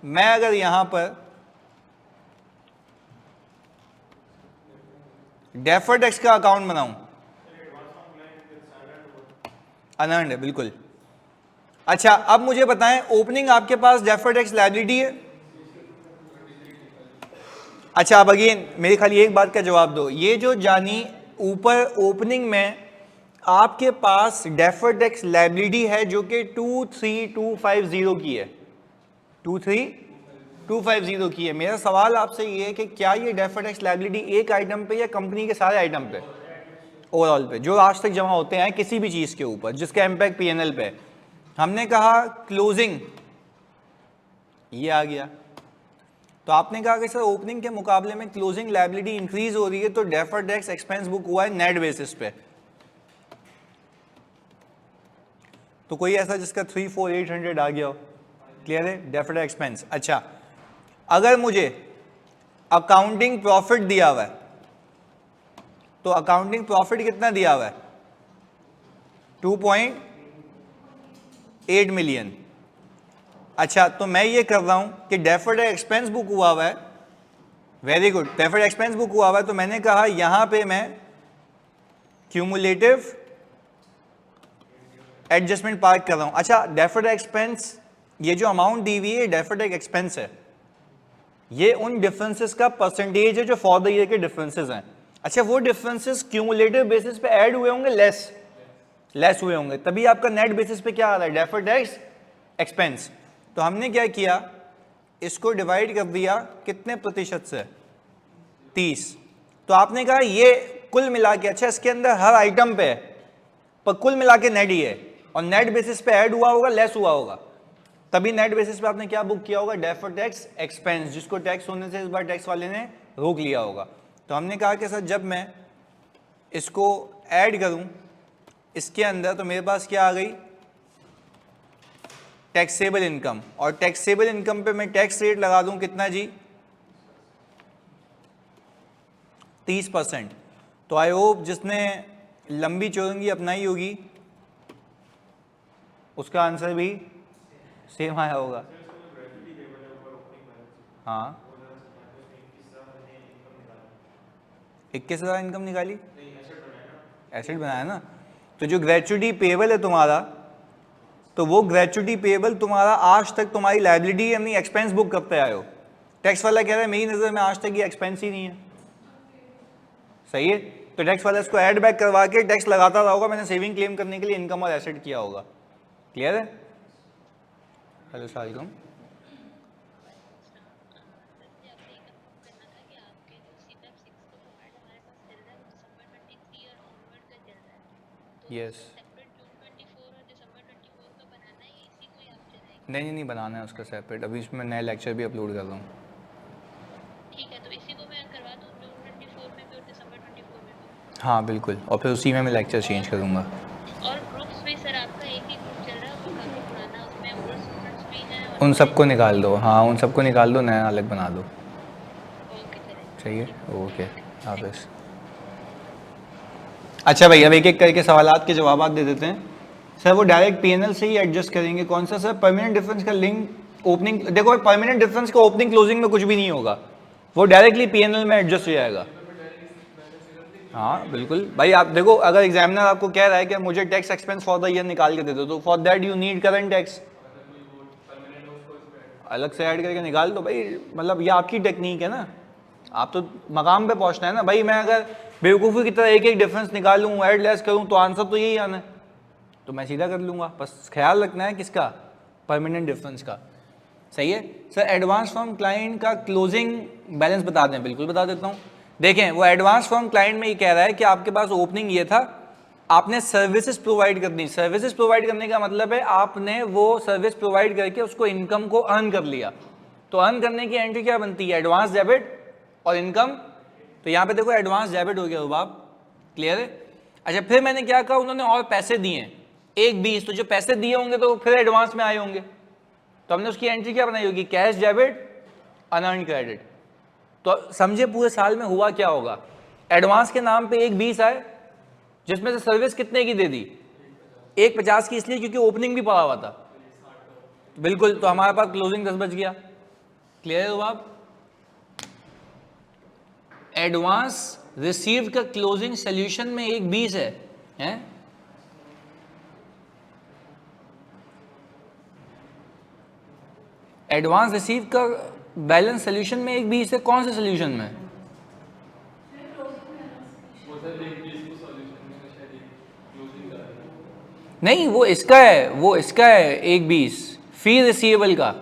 Speaker 1: मैं अगर यहां पर डेफर्ड टैक्स का अकाउंट बनाऊं, अनअर्न्ड है बिल्कुल। अच्छा अब मुझे बताएं ओपनिंग आपके पास डेफर्ड टैक्स लायबिलिटी है। अच्छा अब अगेन मेरे खाली एक बात का जवाब दो, ये जो जानी ऊपर ओपनिंग में आपके पास डेफर्ड टैक्स लायबिलिटी है जो कि 23,250 की है, 23,250 की है। मेरा सवाल आपसे ये है कि क्या ये डेफर्ड टैक्स लायबिलिटी एक आइटम पे या कंपनी के सारे आइटम पे, ओवरऑल पे जो आज तक जमा होते हैं किसी भी चीज के ऊपर जिसका इम्पैक्ट पीएनएल पे। हमने कहा क्लोजिंग ये आ गया, तो आपने कहा कि सर ओपनिंग के मुकाबले में क्लोजिंग लायबिलिटी इंक्रीज हो रही है, तो डेफर्ड टैक्स एक्सपेंस बुक हुआ है नेट बेसिस पे। तो कोई ऐसा जिसका 3,4,800 आ गया हो, क्लियर है, डेफर्ड एक्सपेंस। अच्छा अगर मुझे अकाउंटिंग प्रॉफिट दिया हुआ है, तो अकाउंटिंग प्रॉफिट कितना दिया हुआ है, 2.8 मिलियन। अच्छा तो मैं ये कर रहा हूं कि डेफर्ड एक्सपेंस बुक हुआ है, very good, deferred expense book हुआ है, तो मैंने कहा यहां पे मैं क्यूमुलेटिव एडजस्टमेंट पार्क कर रहा हूं। अच्छा डेफर्ड एक्सपेंस, ये जो अमाउंट दी हुई है डेफर्ड एक्सपेंस है, ये उन डिफरेंसेस का परसेंटेज है जो फॉर द ईयर के डिफरेंसेस हैं। अच्छा वो डिफरेंसेस क्यूमुलेटिव बेसिस पे ऐड हुए होंगे, लेस हुए होंगे, तभी आपका नेट बेसिस पे क्या आ रहा है, डेफर्ड टैक्स एक्सपेंस। तो हमने क्या किया, इसको डिवाइड कर दिया कितने प्रतिशत से, 30। तो आपने कहा ये कुल मिला के, अच्छा इसके अंदर हर आइटम पे पर कुल मिला के नेट ही है, और नेट बेसिस पे ऐड हुआ होगा लेस हुआ होगा, तभी नेट बेसिस पे आपने क्या बुक किया होगा, डेफर्ड टैक्स एक्सपेंस, जिसको टैक्स होने से इस बार टैक्स वाले ने रोक लिया होगा। तो हमने कहा कि सर जब मैं इसको ऐड करूं इसके अंदर तो मेरे पास क्या आ गई, टैक्सेबल इनकम, और टैक्सेबल इनकम पे मैं टैक्स रेट लगा दूं कितना जी, 30%। तो आई होप जिसने लंबी चौरंगी अपनाई होगी उसका आंसर भी सेम आया होगा। हाँ 21,000 इनकम निकाली, एसेट बनाया ना। तो जो ग्रेचुटी पेबल है तुम्हारा, तो वो ग्रेचुटी पेबल तुम्हारा आज तक तुम्हारी लायबिलिटी यानी एक्सपेंस बुक करते आए हो। टैक्स वाला कह रहा है मेरी नज़र में आज तक ये एक्सपेंस ही नहीं है, सही है। तो टैक्स वाला इसको ऐड बैक करवा के टैक्स लगाता रहा होगा, मैंने सेविंग क्लेम करने के लिए इनकम और एसेट किया होगा। क्लियर है? हेलो सलाम। यस नहीं बनाना है उसका सेपरेट, अभी इसमें नया लेक्चर भी अपलोड कर रहा हूँ।
Speaker 3: ठीक है, तो इसी को मैं करवा दूँ जून 24 में भी और दिसंबर 24 में भी।
Speaker 1: हाँ बिल्कुल, और फिर उसी में मैं लेक्चर चेंज करूँगा।
Speaker 3: और ग्रुप्स भी सर आपका एक ही ग्रुप चल रहा है, वो काफ़ी पुराना, उसमें ओल्ड स्टूडेंट्स भी हैं।
Speaker 1: उन सबको निकाल दो, हाँ उन सबको निकाल दो, नया अलग बना दो।
Speaker 3: ओके चलेगा।
Speaker 1: सही है, ओके हाफिज़। अच्छा भाई अब एक एक करके सवालात के जवाब दे देते हैं। सर वो डायरेक्ट पीएनएल से ही एडजस्ट करेंगे, कौन सा सर? परमानेंट डिफरेंस का लिंक ओपनिंग, देखो परमानेंट डिफरेंस का ओपनिंग क्लोजिंग में कुछ भी नहीं होगा, वो डायरेक्टली पीएनएल में एडजस्ट हो जाएगा। हाँ बिल्कुल भाई, आप देखो अगर एग्जामिनर आपको कह रहा है कि मुझे tax expense for the year निकाल के दे दो, तो for that you need current tax, अलग से ऐड करके निकाल दो भाई। मतलब ये आपकी टेक्निक है ना, आप तो मकाम पे पहुंचना है ना भाई। मैं अगर बेवकूफ़ी की तरह एक एक डिफरेंस निकालूं, ऐड लेस करूं, तो आंसर तो यही आना है, तो मैं सीधा कर लूँगा। बस ख्याल रखना है किसका, परमानेंट डिफरेंस का। सही है सर। एडवांस फ्रॉम क्लाइंट का क्लोजिंग बैलेंस बता दें, बिल्कुल बता देता हूँ। देखें वो एडवांस फ्रॉम क्लाइंट में ये कह रहा है कि आपके पास ओपनिंग ये था, आपने सर्विसेज प्रोवाइड करनी। सर्विसेज प्रोवाइड करने का मतलब है आपने वो सर्विस प्रोवाइड करके उसको इनकम को अर्न कर लिया। तो अर्न करने की एंट्री क्या बनती है, एडवांस डेबिट और इनकम। तो यहाँ पे देखो एडवांस डेबिट हो गया बाप, क्लियर है। अच्छा फिर मैंने क्या कहा, उन्होंने और पैसे दिए 1/20, तो जो पैसे दिए होंगे तो फिर एडवांस में आए होंगे, तो हमने उसकी एंट्री क्या बनाई होगी, कैश डेबिट अनअर्न्ड क्रेडिट। तो समझे पूरे साल में हुआ क्या होगा, एडवांस के नाम पे 1/20 आए, जिसमें से सर्विस कितने की दे दी, 1/50 की, इसलिए क्योंकि ओपनिंग भी पड़ा हुआ था। बिल्कुल, तो हमारे पास क्लोजिंग 10 बच गया। क्लियर हो आप? एडवांस रिसीव्ड का क्लोजिंग सोल्यूशन में 1/20 है, हैं? एडवांस रिसीव का बैलेंस सोल्यूशन में 1/20 है, कौन से सोल्यूशन में? नहीं वो इसका है, वो इसका है 1/20 फी रिसीवेबल का।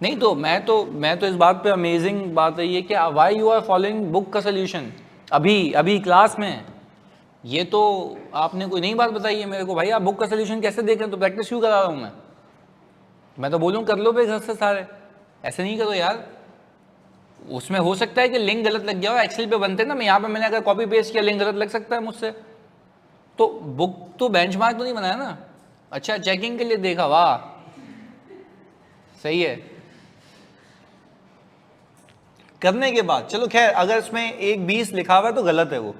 Speaker 1: नहीं तो मैं तो इस बात पे अमेजिंग बात है ये कि why you are following book का सोल्यूशन अभी क्लास में। ये तो आपने कोई नई बात बताई है मेरे को भाई, आप बुक का सोल्यूशन कैसे देख रहे हैं? तो प्रैक्टिस क्यों करा रहा हूँ मैं तो बोलूँ कर लो भाई घर से सारे, ऐसे नहीं करो यार। उसमें हो सकता है कि लिंक गलत लग गया हो, एक्सेल पे बनते ना, मैं यहाँ पे मैंने अगर कॉपी पेस्ट किया लिंक गलत लग सकता है मुझसे। तो बुक तो बेंचमार्क तो नहीं बनाया ना, अच्छा चेकिंग के लिए देखा, वाह सही है। करने के बाद चलो खैर, अगर उसमें 1/20 लिखा हुआ है तो गलत है वो,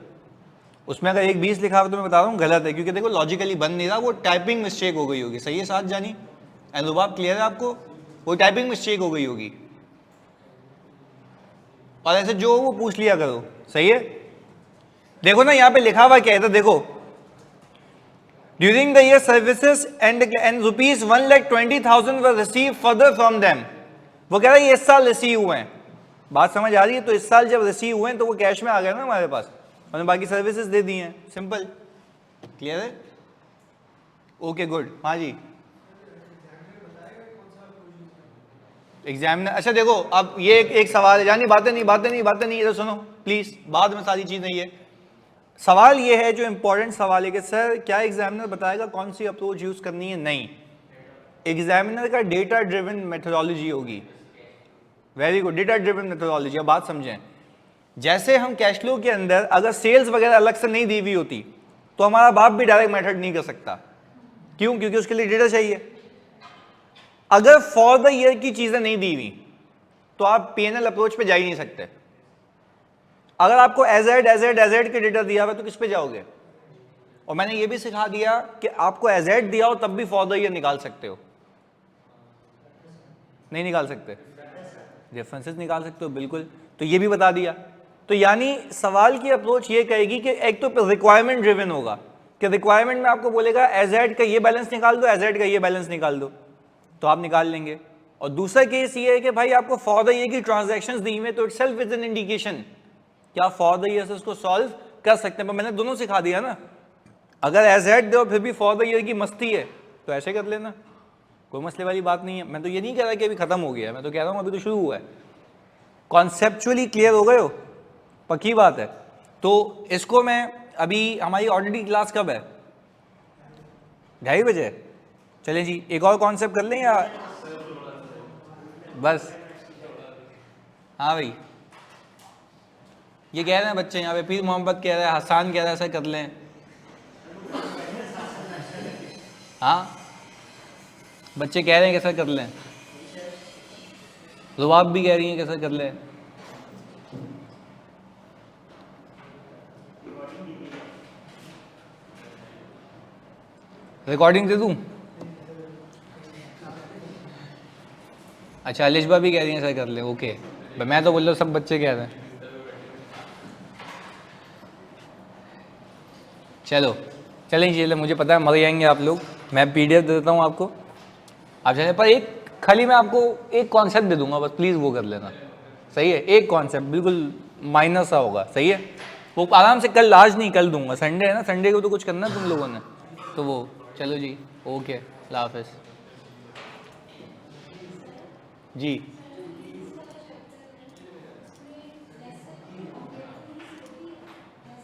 Speaker 1: उसमें अगर 1/20 लिखा हुआ है तो मैं बता रहा हूँ गलत है, क्योंकि देखो लॉजिकली बन नहीं रहा, वो टाइपिंग मिस्टेक हो गई होगी। सही है साथ जानी एंड क्लियर है आपको, वो टाइपिंग मिस्टेक हो गई होगी। और ऐसे जो वो पूछ लिया करो, सही है। देखो ना यहाँ पे लिखा हुआ क्या है, तो देखो during the year services and rupees 1,20,000 were receive further from them. वो कह रहा है ये इस साल रिसीव हुए हैं, बात समझ आ रही है? तो इस साल जब रिसीव हुए हैं तो वो कैश में आ गया ना हमारे पास, हमने बाकी सर्विसेज दे दी हैं, सिंपल। क्लियर है? Okay good. हाँ जी एग्जामिनर, अच्छा देखो अब ये एक सवाल है, यानी बातें नहीं इधर सुनो प्लीज, बाद में सारी चीज नहीं है। सवाल ये है जो इंपॉर्टेंट सवाल है कि सर क्या एग्जामिनर बताएगा कौन सी अप्रोच यूज करनी है? नहीं, एग्जामिनर का डेटा ड्रिवन मेथोडोलॉजी होगी। Very good, data driven methodology. अब बात समझें, जैसे हम कैश फ्लो के अंदर अगर सेल्स वगैरह अलग से नहीं दी हुई होती तो हमारा बाप भी डायरेक्ट मेथड नहीं कर सकता। क्यों? क्योंकि उसके लिए डेटा चाहिए। अगर फॉर द ईयर की चीजें नहीं दी हुई तो आप पीएनएल अप्रोच पे जा ही नहीं सकते। अगर आपको एजेड के डेटा दिया हुआ तो किस पे जाओगे? और मैंने ये भी सिखा दिया कि आपको एजेड दिया हो तब भी फॉर द ईयर निकाल सकते हो। नहीं निकाल सकते? रेफरेंसेस निकाल सकते हो, बिल्कुल। तो ये भी बता दिया। तो यानी सवाल की अप्रोच ये कहेगी कि एक तो रिक्वायरमेंट ड्रिवन होगा कि रिक्वायरमेंट में आपको बोलेगा एजेड का ये बैलेंस निकाल दो, एजेड का ये बैलेंस निकाल दो, तो आप निकाल लेंगे। और दूसरा केस ये है कि भाई आपको फॉर द ईयर की ट्रांजैक्शंस दी हुई, तो इटसेल्फ इज एन इंडिकेशन कि आप फॉर द ईयर से उसको सॉल्व कर सकते हैं। पर मैंने दोनों सिखा दिया ना। अगर एजेड दो फिर भी फॉर द ईयर की मस्ती है तो ऐसे कर लेना, कोई मसले वाली बात नहीं है। मैं तो ये नहीं कह रहा कि अभी खत्म हो गया है, मैं तो कह रहा हूँ अभी तो शुरू हुआ है। कॉन्सेप्चुअली क्लियर हो गए हो? पक्की बात है। तो इसको मैं अभी, हमारी ऑलरेडी क्लास कब है? 2:30 बजे। चलें जी, एक और कॉन्सेप्ट कर लें या बस? हाँ भाई, ये कह रहे हैं बच्चे यहाँ पे, पीर मोहम्मद कह रहा है, हसान कह रहा है ऐसा कर लें। हाँ, बच्चे कह रहे हैं कैसा कर लें, रुबाब भी कह रही हैं कैसा कर लें। रिकॉर्डिंग दे दूं? अच्छा, अलिशबा भी कह रही हैं ऐसा कर ले। ओके, मैं तो बोल रहा हूँ सब बच्चे कह रहे हैं। चलो चलें चलें, मुझे पता है मर जाएंगे आप लोग। मैं पीडीएफ दे देता हूँ आपको, आप चलें। पर एक खाली मैं आपको एक कॉन्सेप्ट दे दूंगा बस, प्लीज़ वो कर लेना। सही है? एक कॉन्सेप्ट बिल्कुल माइनर सा होगा। सही है? वो आराम से कल, आज नहीं कल दूंगा। संडे है ना, संडे को तो कुछ करना है तुम लोगों ने, तो वो चलो जी। ओके, अल्लाह हाफ़िज़ जी।